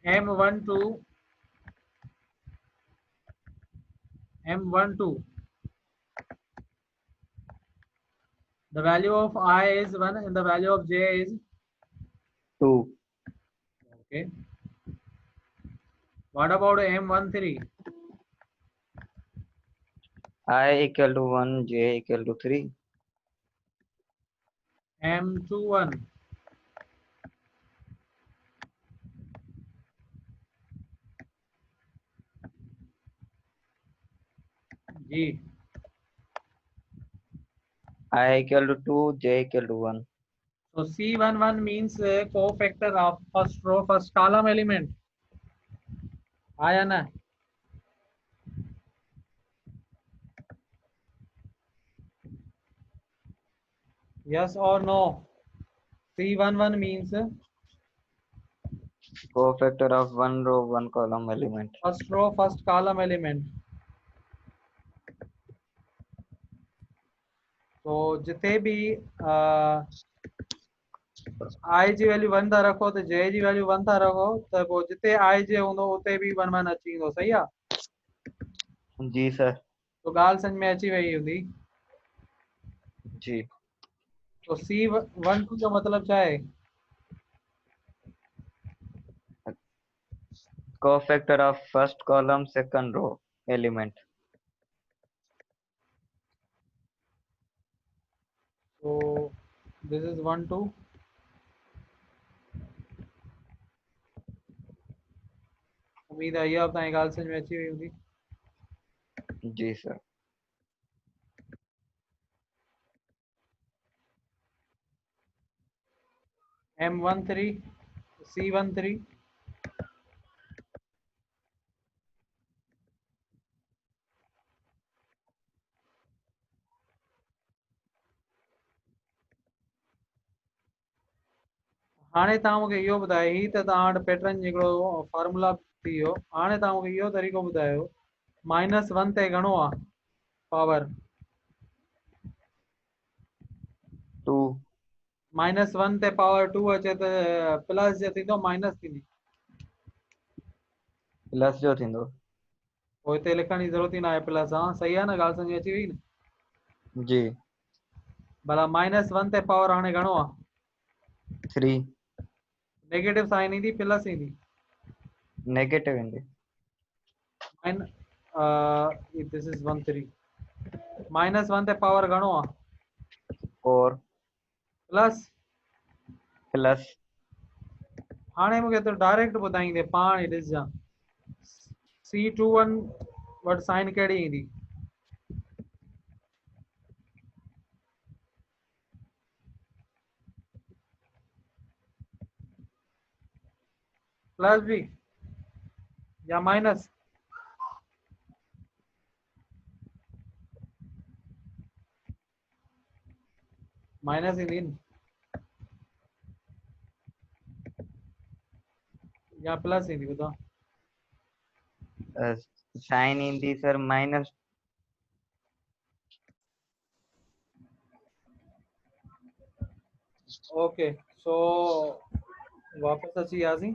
M12, M12. The value of I is 1 and the value of J is 2. okay. What about M13? I equal to 1, j equal to 3. M21. G. I equal to 2, j equal to 1. So C11 means cofactor of first row, first column element. आया ना? Yes or no? C11 means Cofactor of one row, one column element. first row, first column element. तो जिते भी आई जी value 1 था रखो तो जे जी value 1 था रखो त पोइ जिते आई जे हूंदो उते बि 1 1 अची वेंदो. सही आहे? जी सर. तो ॻाल्हि सम्झ में अची वई हूंदी. जी. तो C12 जो मतलब छा आहे? Cofactor of first column, second row element. So this is 1 2. उम्मीद है ये आप तव्हांजी ॻाल्हि सम्झ में अची वई हूंदी. जी सर. M13, C13. हाणे तव्हां मूंखे इहो ॿुधायो ही त तव्हां वटि पैटर्न हिकिड़ो फॉर्मूला थी वियो. हाणे तव्हां मूंखे इहो तरीक़ो ॿुधायो -1 ते घणो आहे पावर? 2. -1 ते पावर 2 अचे त प्लस जे थींदो माइनस थींदी? प्लस जो थींदो. पोइ हिते लिखण जी ज़रूरत ई न आहे प्लस. हा सही आहे न? ॻाल्हि सम्झ में अची वई न? जी. भला -1 ते पावर हाणे घणो आहे? 3. नेगेटिव साइन ईंदी प्लस ईंदी? नेगेटिव ईंदी. This is 13. -1 ते पावर घणो आहे? 4. प्लस. प्लस. हाणे मूंखे तो डायरेक्ट ॿुधाईंदे पाण ई ॾिसजां. C21 वटि साइन कहिड़ी ईंदी? प्लस बी या माइनस? माइनस ईंदी न? या प्लस ही थी बताओ। साइन इन थी सर माइनस। ओके सो वापस अच्छी याजी।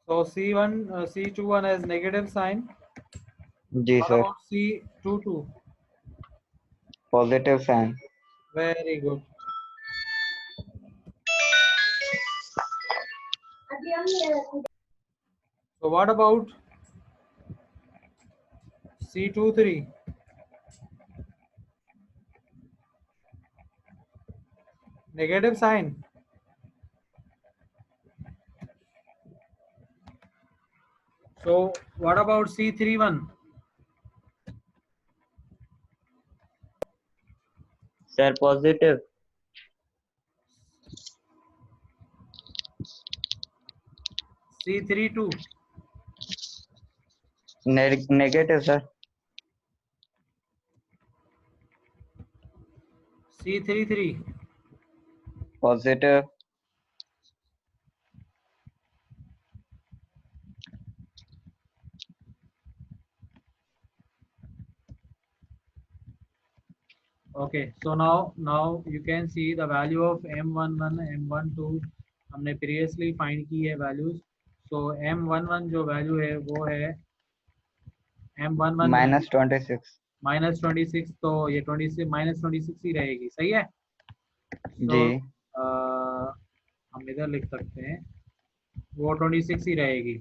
So C1, C21 has negative sign. जी What sir, about C22? Positive sign. Very good. So what about C23? Negative sign. So what about C31? Sir positive. C32? Negative sir. C33? Positive. Okay, so now you can see the value of M11, M12 हमने previously find की है values. So M11 जो value है वो है M11 value -26। -26, तो ये 26 -26 ही रहेगी, सही है। जी। तो हम इधर लिख सकते हैं वो 26 ही रहेगी।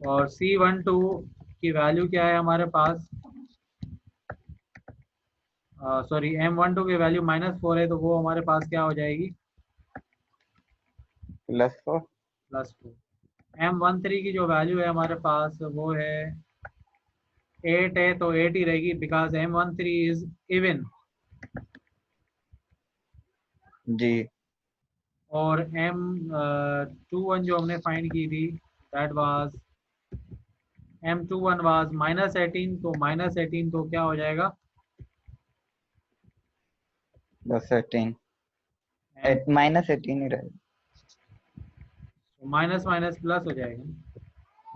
और C12 की वैल्यू क्या है हमारे पास, सॉरी M12 की वैल्यू -4 है, तो वो हमारे पास क्या हो जाएगी, +4। +2। M13 की जो वैल्यू है हमारे पास वो है 8 है, तो 8 ही रहेगी बिकॉज M13 इज इवन। जी। और M21 जो हमने फाइंड की थी दैट वाज M21 वाज -18, तो -18 तो क्या हो जाएगा, +18। -18 ही रहेगा। माइनस माइनस प्लस हो जाएगा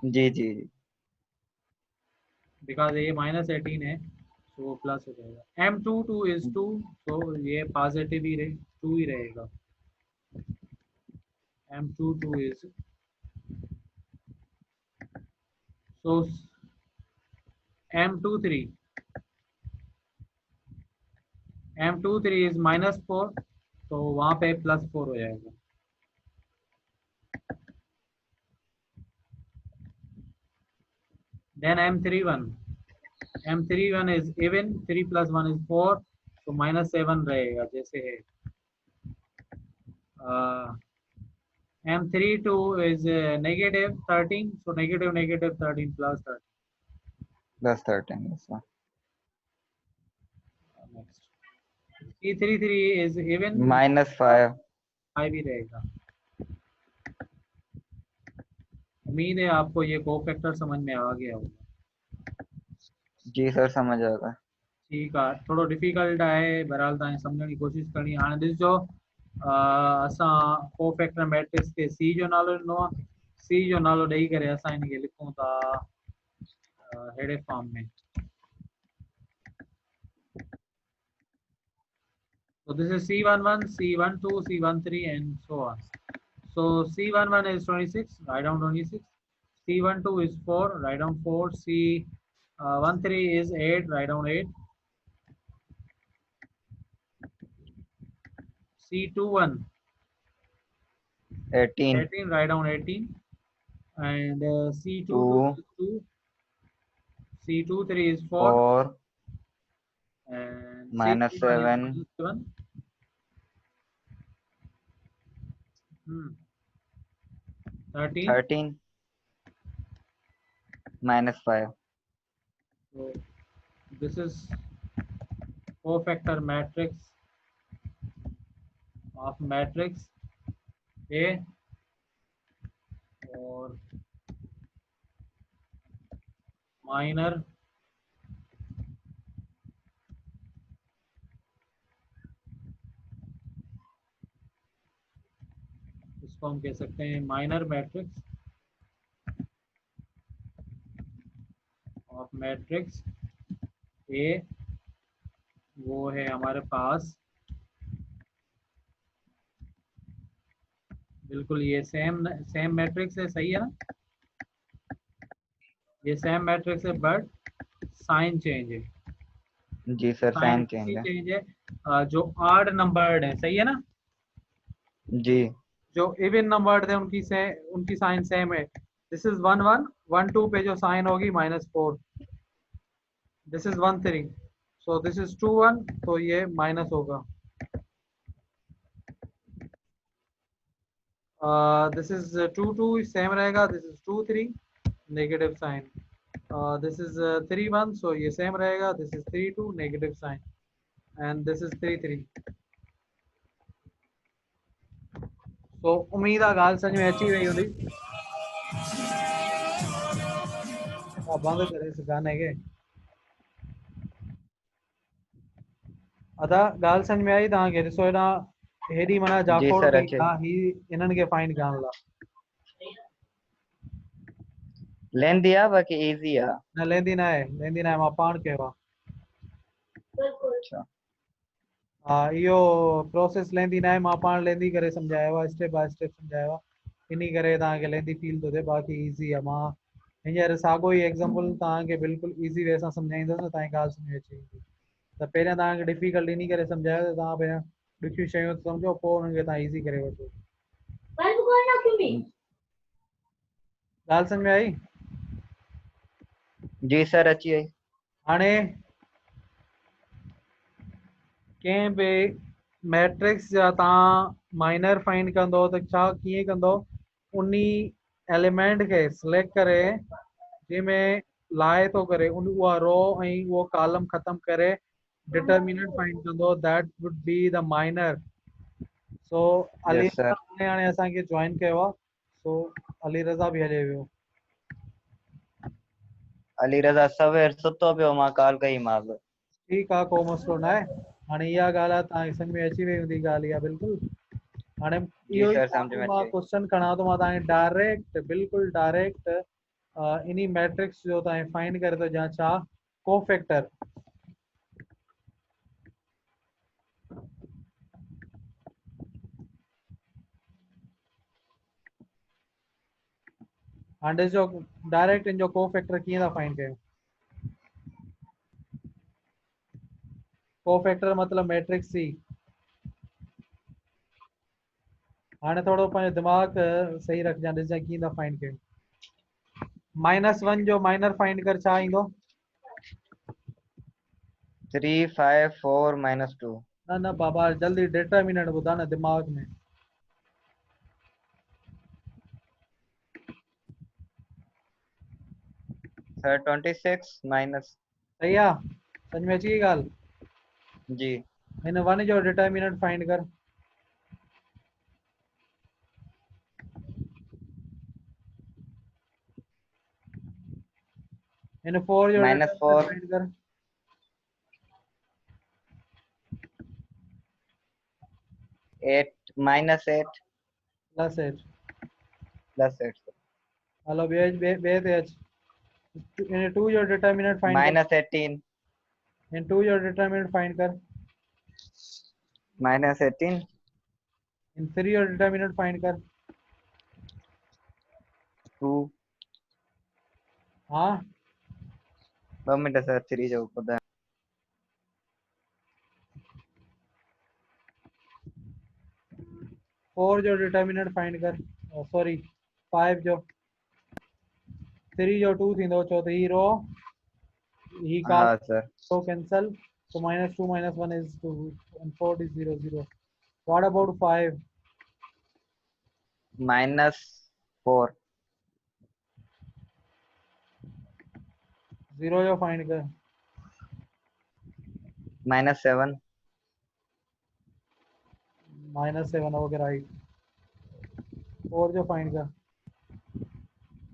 जी जी जी। बिकॉज ये -18 है, तो वो प्लस हो जाएगा। M22 इज 2, तो ये पॉजिटिव ही 2 ही रहेगा। M22 is so M23 is -4, तो वहां पे +4 हो जाएगा। Then M31 is even, 3 + 1 is 4, तो -7 रहेगा जैसे है। M32 is -13, so -13 plus 13. +13 sir. Next, C33 is even, -5। 5 ही रहेगा। उम्मीद है आपको ये कोफैक्टर समझ में आ गया होगा। जी सर, समझ आ गया। ठीक है, थोड़ो डिफिकल्ट आहे, बहरहाल तव्हां सम्झण जी कोशिशि करणी। हाणे ॾिसजो, असां कोफैक्टर मैट्रिक्स खे सी जो नालो ॾिनो आहे। सी जो नालो ॾेई करे असां हिनखे लिखूं था अहिड़े फॉर्म में। So this is C11, C12, C13 and so on. So C11 is 26, write down 26. C12 is 4, write down 4. C13 is 8, write down 8. C21 18। 18, write down 18. And C22 2। is 2. C23 is 4. 4। And C31 is -7। -7. 13. 13। -5। So this is cofactor matrix of matrix A और minor इसको हम कह सकते हैं minor matrix of matrix ए, वो है हमारे पास बिल्कुल ये सेम सेम मैट्रिक्स है, सही है ना, ये सेम मैट्रिक्स है बट साइन चेंज है, जी सर, साइन साइन चेंज है। चेंज है, जो आड नंबर्ड है, सही है ना, जी जो इवन नंबर्ड थे उनकी साइन सेम है। दिस इज 1 1, 1 2 पे जो साइन होगी -4, this is 1 3, so this is 2 1, तो ये माइनस होगा। दिस इज 2 2 सेम रहेगा, this is 2 3 negative sign, this is 3 1, so ये सेम रहेगा, this is 3 2 negative sign, and this is 3 3। तो उम्मीद आहे ॻाल्हि समझ में अची वई हूंदी। बंदि करे इस गाने खे। अदा ॻाल्हि समझ में आई तव्हांखे? ॾिसो हेॾां हेॾी माना जी जाखोड़ सर, कई अचे आहे ही इन्हनि खे फाइंड करण लाइ। लेंदी आहे बाक़ी इजी आहे। न लेंदी न आहे, लेंदी न आहे, मां पाण कयो आहे। अच्छा हा, इहो प्रोसेस लेंदी न आहे, मां पाण लेंदी करे सम्झायो आहे, स्टेप बाय स्टेप सम्झायो आहे, इन करे तव्हांखे लेंदी फील थो थिए, बाक़ी ईज़ी आहे। मां हींअर साॻियो ई एग्ज़ाम्पल तव्हांखे बिल्कुलु ईज़ी वे सां सम्झाईंदुसि, तव्हांजी ॻाल्हि सम्झ में अची वेंदी। त पहिरियां तव्हांखे डिफिकल्ट इन करे सम्झायो त तव्हां पहिरियां ॾुखियूं शयूं सम्झो, पोइ हुननि खे तव्हां ईज़ी करे वठो। ॻाल्हि सम्झ में आई? जी सर, अची वई। हाणे कंहिं बि मैट्रिक्स जा तव्हां माइनर फाइंड कंदो त छा कीअं कंदो, उन एलिमेंट खे सिलेक्ट करे जंहिंमें लाए थो करे उहा रो ऐं उहो कॉलम ख़तम करे डिटर्मिनेंट फाइंड कंदो, that would be the minor. So Ali yes sir. Raza ने हाणे असांखे जॉइन कयो आहे, सो अली रज़ा बि हले वियो। अली रज़ा सवेर सुतो पियो, मां कॉल कई मां। ठीकु आहे, को मसइलो न आहे। हाणे इहा ॻाल्हि आहे, तव्हांखे सम्झ में अची वई हूंदी ॻाल्हि इहा बिल्कुलु। हाणे जी इहो ई सर, सम्झ में मां अची वई। क्वेश्चन खणा थो, मां तव्हांखे डायरेक्ट बिल्कुलु डायरेक्ट इन मैट्रिक्स जो तव्हांखे फाइंड करे थो ॾियां, छा कोफैक्टर। हाणे ॾिसो डायरेक्ट इन जो कोफैक्टर कीअं था फाइंड कयूं। कोफैक्टर मतिलबु मैट्रिक्स सी। हाणे थोरो पंहिंजो दिमाग़ सही रखजां, ॾिसजां कीअं था फाइंड कयूं। -1 जो माइनर फाइंड कर, छा ईंदो? 3 5 4 -2। न न बाबा, जल्दी डिटर्मिनेंट ॿुधा न दिमाग़ में। Sir 26 minus. सही आहे, समझ में अची वई ॻाल्हि? जी हिन 1 जो डिटर्मिनेंट फाइंड कर। हिन 4 जो डिटर्मिनेंट -4 फाइंड कर। 8 -8 +8। +8 हलो ॿिए ते अच। हिन 2 जो डिटर्मिनेंट फाइंड कर। -18 हिन 2 जो डिटर्मिनेंट फाइंड कर। -18 हिन 3 जो डिटर्मिनेंट फाइंड कर। 2। हाँ 2 मिनट सर, 3 जो ॿुधायो। 4 जो डिटर्मिनेंट फाइंड कर, सॉरी 5 जो। 3 जो 2 थींदो, छो त ही रो ही काल हाँ sir. Row cancel, so -2 -1 is 2 and 4 is 0 0. What about 5? -4 0 जो फाइंड कर। -7 -7 हो गया राइट। 4 जो फाइंड कर।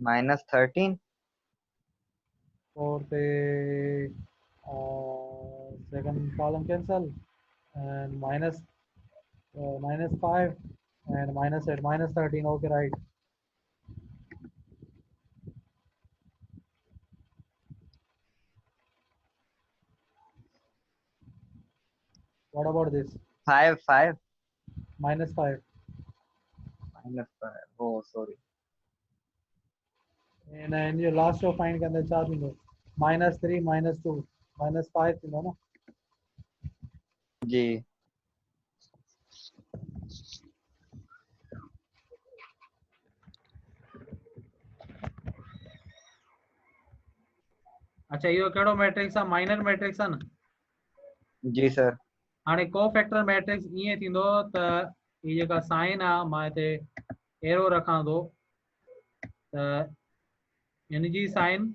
-13 4 पे second column cancel and -5 and -8 -13. Okay, right. What about this? 5 5 -5. -5. Oh, sorry. And your last row find के अंदर 4 थींदो -3 -2 -5 थींदो ना. जी अच्छा इहो कहिड़ो मैट्रिक्स आहे? माइनर मैट्रिक्स आहे न. जी सर. हाणे कोफैक्टर मैट्रिक्स ईअं थींदो त ही जेका साइन आहे मां हिते एरो रखां थो त हिन जी साइन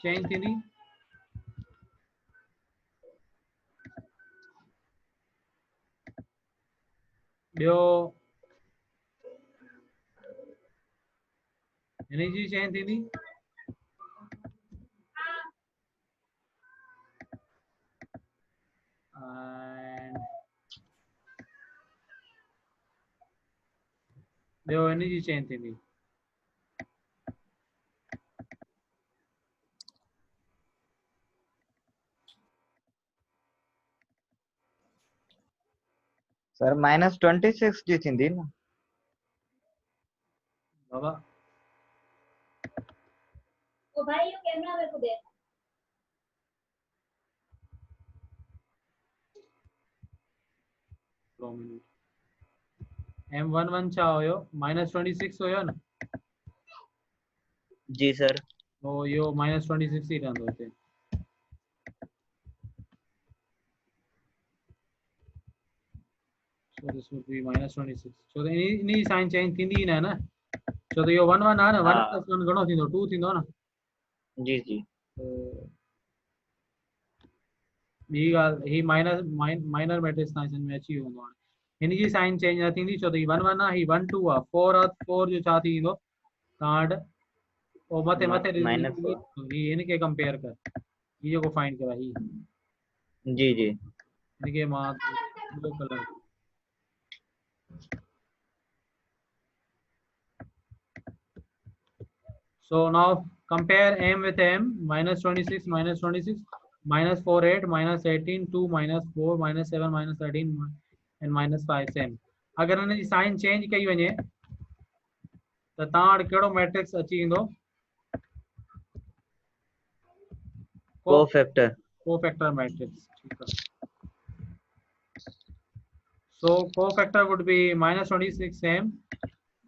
चेंज थींदी. ॿियो हिन जी चेंज थींदी. And ॿियो हिन जी चेंज थींदी. सर -26 जी थींदी न. बाबा ओ भाई ये कैमरा मेरे को दे. M11 छा हुयो? -26 हुयो न. जी सर. तो इहो -26 ही रहंदो हिते. So this would be -26. So the इन जी साइन चेंज थींदी न न. छो त इहो 1 1 आहे न. 1 + 1 घणो थींदो? 2 थींदो न. जी जी. ॿी ॻाल्हि ही माइनर मैट्रिक्स तव्हां सम्झ में अची वेंदो. हाणे हिन जी साइन चेंज न थींदी छो त ही 1 1 आहे. ही 1 2 आहे. 4 आहे. 4 जो छा थींदो तव्हां वटि? ओ मथे मथे -4. ही हिन खे कंपेयर कर. ही जेको फाइंड कयो आहे ही जी जी. हिन खे मां blue colour. So now compare m with m. -26 -26 -4 8 -18 2 -4 -7 -13 and -5 same. अगर हिन जी साइन चेंज कई वञे त तव्हां वटि कहिड़ो मैट्रिक्स अची वेंदो? कोफैक्टर. Cofactor matrix. ठीक है. So cofactor would be -26 same.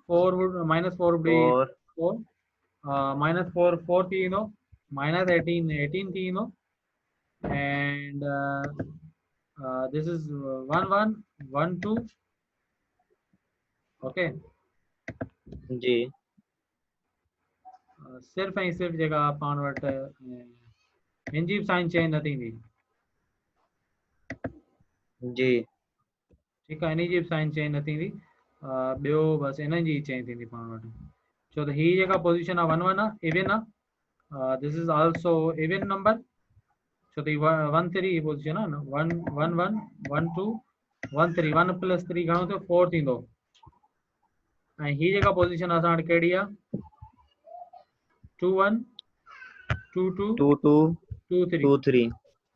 4 would -4 would be 4 4. -4 4 थींदो. -18 18 थींदो. And this is 1 1 1 2. Okay. जी. सिर्फ़ ऐं सिर्फ़ जेका पाण वटि हिन जी साइन चेंज न थींदी. जी. ठीकु आहे. हिन जी साइन चेंज न थींदी. ॿियो बसि हिननि जी चेंज थींदी पाण वटि. छो त हीअ जेका पोज़ीशन आहे 1 1 आहे. इवन आहे. This is also even number. छो त 1 3 ही पोज़ीशन आहे न. 1 1 1 1 2 1 3. 1 + 3 घणो थियो? 4 थींदो. ऐं हीअ जेका पोज़ीशन असां वटि कहिड़ी आहे? 2 1 2 2 2 2 2 3. 2 3.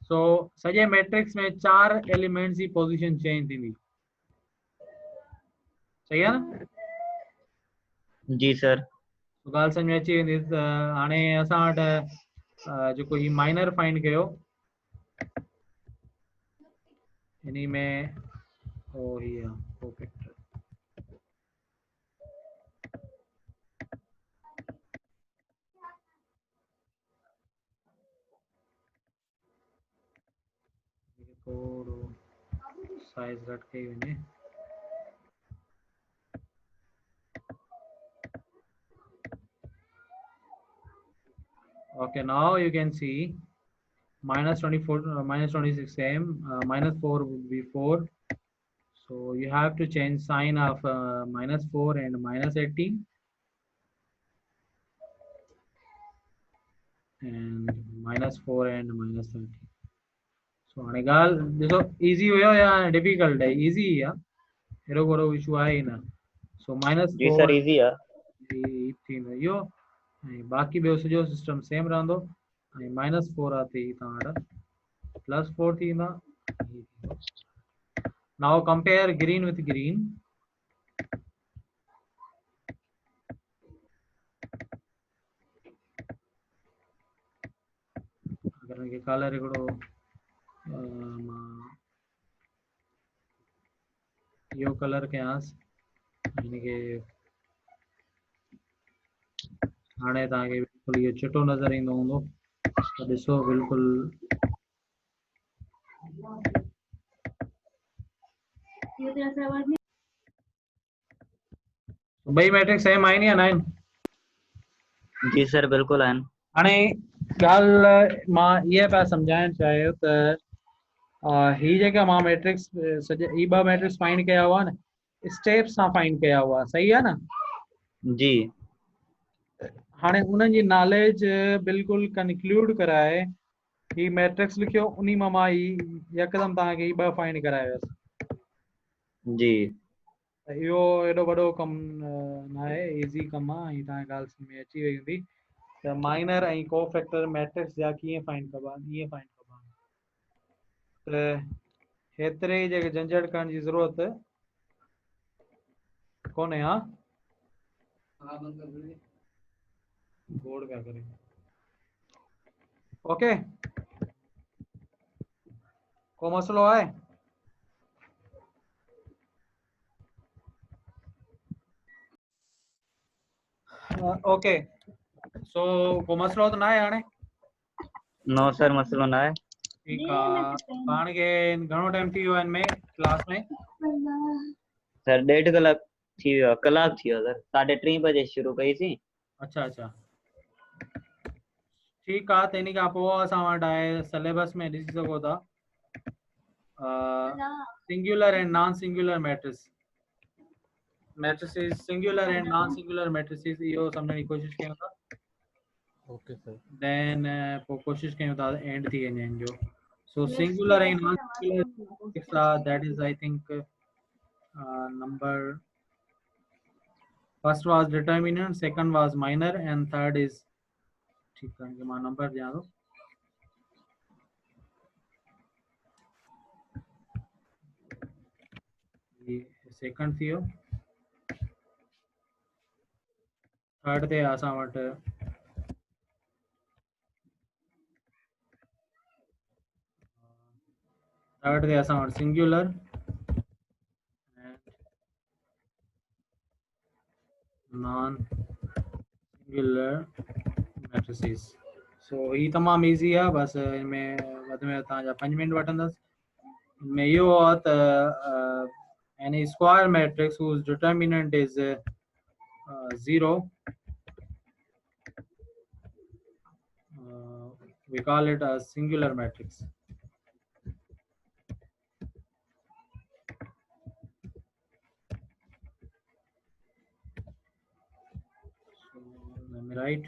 सो सॼे मैट्रिक्स में 4 एलिमेंट्स जी पोज़ीशन चेंज थींदी. सही आहे न. जी सर. ॻाल्हि सम्झ में अची वेंदी. त हाणे असां वटि जेको ही माइनर फाइंड कयो इन्ही में ओ ही आहे कोफैक्टर. थोड़ो साइज घट कई वञे. Okay, now you can see -24 -26 same. -4 would be 4. So you have to change sign of -4 and -18 and -4 and -13. So हाणे ॻाल्हि ॾिसो इज़ी हुयो या डिफिकल्ट आहे? इज़ी आहे. अहिड़ो को इशू आहे ई न. सो -4 जी सर इजी है। जी थींदो इहो ऐं बाक़ी ॿियो सॼो सिस्टम सेम रहंदो ऐं -4 आहे त तव्हां वटि +4 थींदा। Now compare green with green. अगर हिनखे कलर हिकिड़ो इहो कलर कयांसि हिनखे हाणे तव्हांखे बिल्कुलु इहो चिटो नज़र ईंदो हूंदो त ॾिसो बिल्कुलु ॿई मैट्रिक्स सेम आहिनि या न आहिनि? जी सर बिल्कुलु आहिनि। हाणे ॻाल्हि मां इहा पिया सम्झाइणु चाहियो त ही जेका मां मैट्रिक्स सॼा ही ॿ मैट्रिक्स फाइंड कया हुआ न स्टेप सां फाइंड कया हुआ, सही आहे न? जी हाणे उन्हनि जी नॉलेज बिल्कुलु कंक्लूड कराए ही मैट्रिक्स लिखियो उन्ही मां ही यकदमि तव्हांखे ही ॿ फाइंड करायोसि। जी त इहो एॾो वॾो कमु न आहे, इज़ी कमु आहे ऐं तव्हांखे ॻाल्हि सम्झ में अची वई हूंदी त माइनर ऐं को फैक्टर मैट्रिक्स जा कीअं फाइंड कबा, ईअं फाइंड कबा। त हेतिरे ई जेके झंझट करण जी ज़रूरत कोन्हे। हा बोर्ड पिया करे ओके, को मसलो आहे? ओके सो को मसलो त न आहे हाणे? नो सर मसलो न आहे। ठीकु आहे। पाण खे घणो टाइम थी वियो आहे हिन में क्लास में? सर 1.5 कलाक थी वियो आहे, कलाक थी वियो सर, 3:30 बजे शुरू कईसीं। अच्छा अच्छा ठीकु आहे। त इन खां पोइ असां वटि आहे सिलेबस में ॾिसी सघो था singular and non singular matrices singular and non singular matrices इहो सम्झण जी कोशिशि कयूं था। Okay sir. देन पोइ कोशिशि कयूं था एंड थी वञे हिन जो। So singular and non singular that is I think number first was determinant, second was minor and third is ठीक है कि मां नंबर ॾियां थो। ये सेकंड थी वियो, थर्ड ते असां वटि सिंगुलर नॉन सिंगुलर मैट्रिसेस। सो ही तमामु ईज़ी आहे, बसि इनमें वधि में तव्हांजा 5 मिनट वठंदसि। इनमें इहो आहे त any square matrix whose determinant is 0 we call it a singular matrix. So let me write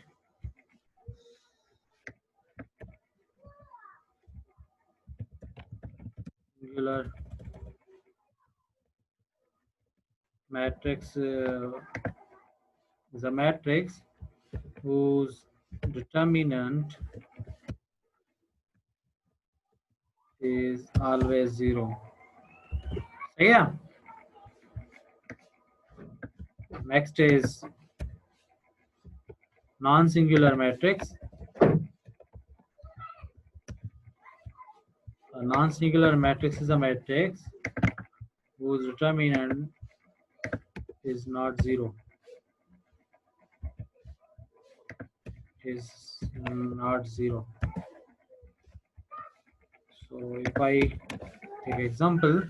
singular matrix is a matrix whose determinant is always 0. Yeah. Next is non-singular matrix. A non-singular matrix is a matrix whose determinant is not 0. Is not 0. So if I take example,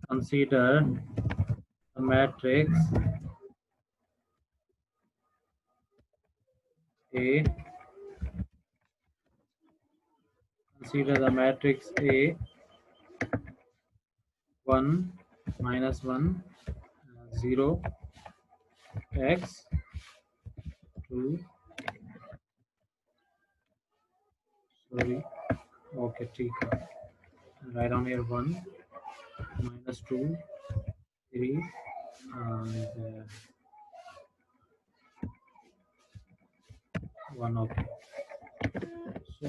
consider a matrix A. Consider the matrix A 1 minus 1 0 x 2 sorry Okay, ठीक है. Write down here 1 minus 2 3 and 1. Okay. So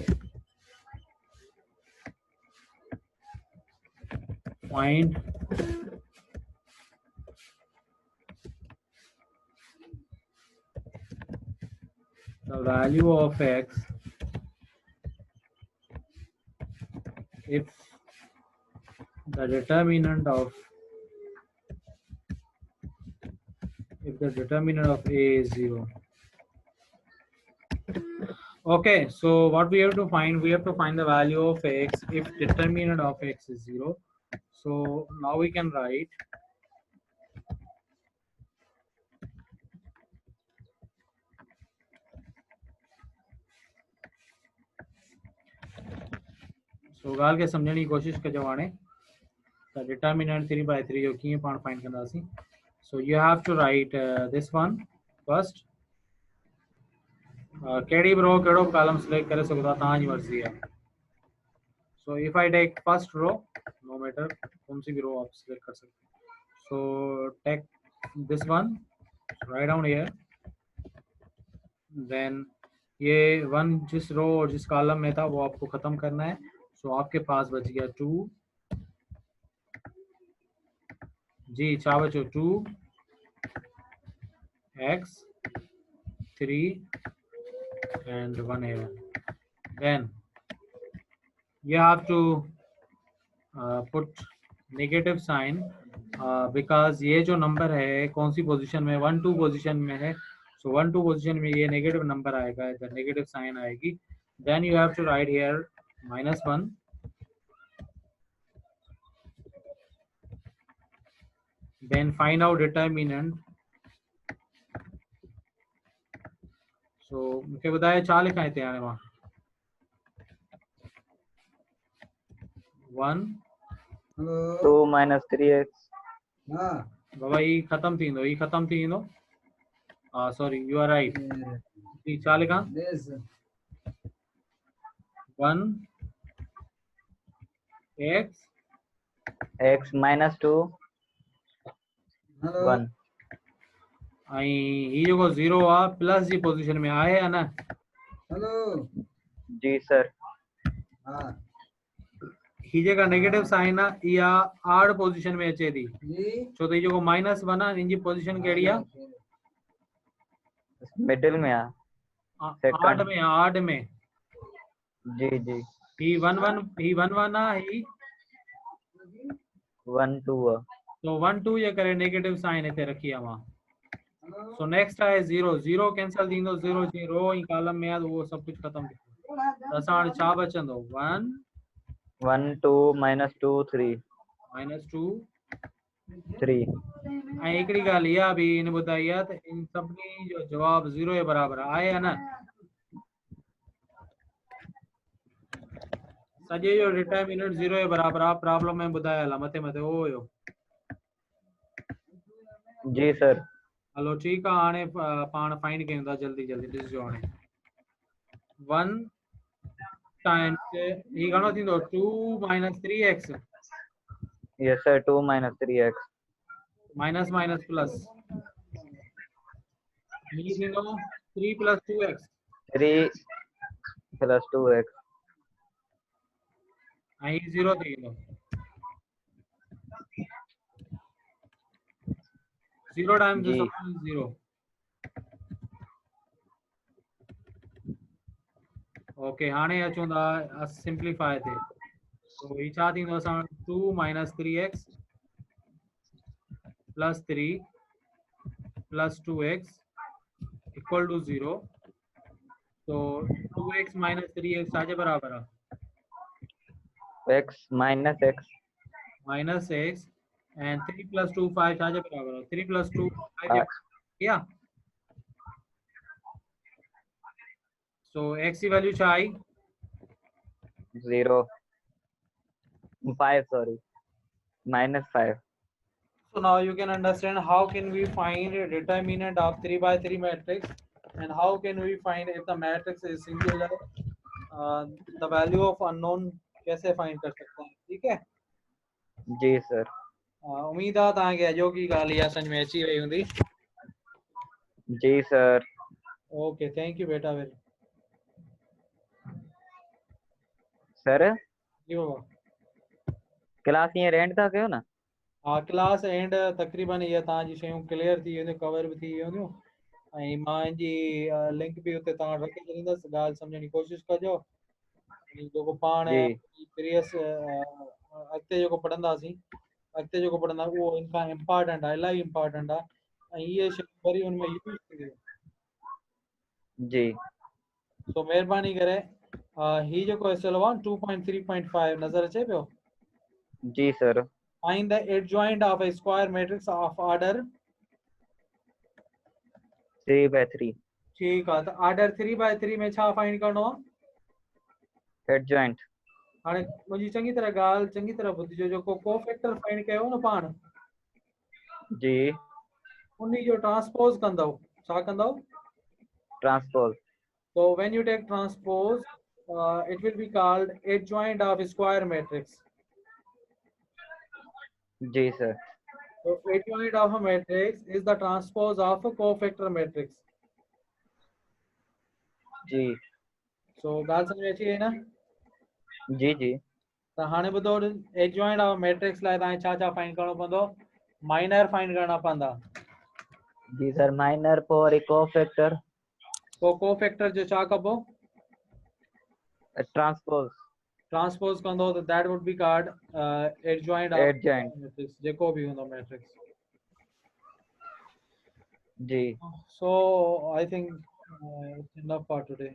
find the value of x if the determinant of a is 0. Okay, so what we have to find, we have to find the value of x if determinant of x is 0. So now we can write so गाल के समझने की कोशिश कजो हाणे the determinant 3 by 3 जो कीअं पाण फाइंड कंदासीं. So you have to write this one first. कहिड़ी रो कहिड़ो कॉलम सिलेक्ट करे सघो था तव्हांजी मर्ज़ी आहे. So if I take first row, no matter कौन सी भी रो आप सिलेक्ट कर सकते हैं. So take this one, write down here. Then ये वन जिस रो और जिस कॉलम में था वो आपको खत्म करना है. So आपके पास बच गया 2 जी छा बचो 2 x 3 and 1 here. Then you have to put negative sign because ये जो नंबर है कौन सी पोजीशन में 1 2 पोजीशन में है. So 1 2 पोजीशन में ये नेगेटिव नंबर आएगा, इधर नेगेटिव साइन आएगी. Then you have to write here -1. Then find out determinant. So मूंखे ॿुधायो छा लिखां हिते हाणे मां 1 2 minus 3x. बाबा ही खत्म थींदो, ही खत्म थी वेंदो. Sorry you are right. जी छा लिखां 1 x minus 2 1. ऐं ही जेको 0 आहे प्लस जी पोजीशन में आहे या न. जी सर. ही जेका नेगेटिव साइन आहे इहा आड पोजीशन में अचे थी छो त ही जेको -1 आहे इन जी पोजीशन कहिड़ी आहे मिडिल में आहे. आड में आड में. जी जी. ही 1 1 ही 1 1 आहे ही 1 2 आहे. तो 1 2 जे करे नेगेटिव साइन हिते रखी आहे मां. सो नेक्स्ट आहे 0 0 कैंसिल थींदो. 0 जी रो ऐं कॉलम में आहे उहो सभु कुझु ख़तम थी वेंदो. त असां हाणे छा बचंदो 1 1 2 minus 2 3 -2 3. ऐं हिकिड़ी ॻाल्हि इहा बि हिन ॿुधाई आहे त इन सभिनी जो जवाबु 0 जे बराबरि आहे या न. सॼे जो डिटरमिनेंट 0 जे बराबरि आहे. प्रॉब्लम में ॿुधायल आहे मथे मथे उहो हुयो. जी सर. हलो ठीकु आहे. हाणे पाण फाइंड कयूं था जल्दी जल्दी. ॾिसजो हाणे 1 टाइम्स ही घणो थींदो 2 minus 3x. Yes sir. 2 minus 3x. Minus minus plus ही थींदो 3 plus 2x. 3 plus 2x. ऐं ही 0 थी वेंदो. 0 times जी. 0. ओके हाणे अचूं था सिंप्लीफाई ते. तो ही छा थींदो असां 2 minus 3x plus 3 plus 2x equal to 0. तो 2x minus 3x छाजे बराबर आहे x minus x. minus x and 3 plus 2 5 छाजे बराबर आहे 3 plus 2 5. या so x की वैल्यू छा आई 0 5 sorry -5. So now you can understand how can we find a determinant of 3 by 3 matrix and how can we find if the matrix is singular the value of unknown कैसे find कर सकते हैं, ठीक है। जी sir. उम्मीद आहे तव्हांखे अॼोकी ॻाल्हि इहा सम्झ में अची वई हूंदी। जी सर। ओके, थैंक यू बेटा फिर। सर जी बाबा। क्लास हींअर एंड था कयो न? हा, क्लास एंड तक़रीबन इहा तव्हांजी शयूं क्लियर थी वेंदियूं, कवर बि थी वेंदियूं, ऐं मां हिनजी लिंक बि उते तव्हां रखी छॾींदुसि। ॻाल्हि सम्झण जी कोशिशि कजो। जेको पाण जी प्रीवियस अॻिते जेको पढ़ंदासीं उहो इनखां इम्पॉर्टेंट आहे, इलाही इम्पॉर्टेंट आहे, ऐं इहे शयूं वरी हुन में यूज़ थींदियूं। जी सो महिरबानी करे ही जेको हिसो आहे 2.3.5 नज़र अचे पियो। जी sir. Find the adjoint of a square matrix of order 3/3 ठीक आहे। त ऑर्डर 3/3 में छा फाइंड करणो आहे? एडजॉइंट। हाणे मुंहिंजी चङी तरह ॿुधिजो, जेको कोफैक्टर फाइंड कयो न पाण, जी उन्ही जो ट्रांसपोज कंदव। छा कंदव? Transpose. So when you take transpose, it will be called adjoint of square matrix. जी सर। So adjoint of a matrix is the transpose of a cofactor matrix. जी So ॻाल्हि सम्झ में अची वई न? जी जी त हाणे ॿुधो, एडजॉइंट ऑफ मैट्रिक्स लाइ तव्हांखे छा छा फाइंड करणो पवंदो? माइनर फाइंड करणा पवंदा। जी sir. Minor for a cofactor. तो कोफैक्टर जो छा कबो? ट्रांसपोज। ट्रांसपोज कंदो त that would be called adjoint of adjoint. Matrix, जेको भी हूंदो मैट्रिक्स। जी So I think it's enough for today.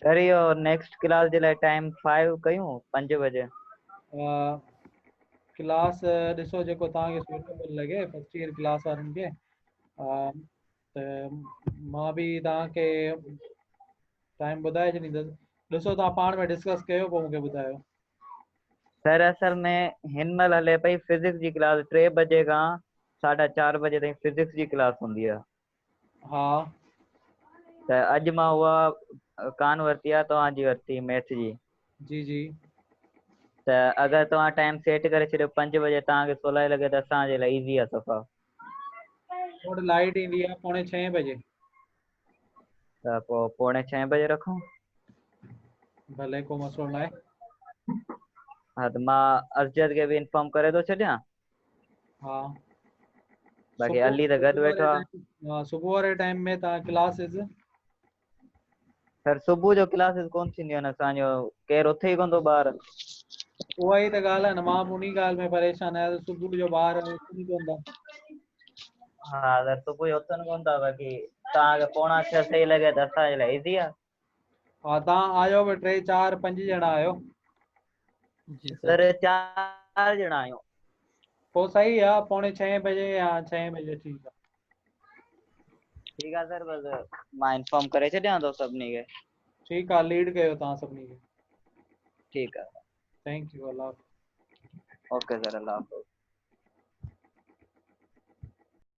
Sir इहो नेक्स्ट क्लास जे लाइ टाइम 5 कयूं 5 बजे? क्लास ॾिसो जेको तव्हांखे सूटेबल लॻे फर्स्ट ईयर क्लास वारनि खे। त मां बि तव्हांखे टाइम ॿुधाए छॾींदुसि। ॾिसो तव्हां पाण में डिस्कस कयो, पोइ मूंखे ॿुधायो। सर असल में हिन महिल हले पई फिजिक्स जी क्लास 3 बजे खां 4:30 बजे ताईं फिजिक्स जी क्लास हूंदी आहे। हा त अॼु मां उहा कान वरिती आहे, तव्हांजी वरिती मैथ जी। जी जी। त अगरि तव्हां टाइम सेट करे छॾियो 5 बजे, तव्हांखे 16 लॻे त असांजे लाइ इज़ी आहे सफ़ा। थोड़ी लाइट ईंदी आहे 5:45 बजे। त पोइ 5:45 बजे रखूं? भले, को मसलो न आहे। हा त मां अर्जद खे बि इंफॉर्म करे थो छॾियां। हा बाक़ी अली त गॾु वेठो आहे। सुबुह वारे टाइम में तव्हां क्लासिस? सर सुबुह जो क्लासिस कोन थींदियूं आहिनि असांजो, केरु उथे ई कोन थो ॿार। उहा ई त ॻाल्हि आहे न, मां बि उन ॻाल्हि में परेशान आहियां त सुबुह जो ॿार उथनि कोन था। हा त सुबुह जो उथनि कोन था। बाक़ी तव्हांखे 5:45 सही लॻे त असांजे लाइ इज़ी आहे। हा, तव्हां आयो बि 3 4 5 ॼणा आहियो। जी सर। सर 4 ॼणा आहियूं। पोइ सही आहे, 5:45 बजे या 6 बजे ठीकु आहे। ठीकु आहे सर, बसि मां इंफॉर्म करे छॾियां थो सभिनी खे। ठीकु आहे, लीड कयो तव्हां सभिनी खे। ठीकु आहे। Thank you. अल्लाह। ओके सर, अल्लाह हाफ़िज़।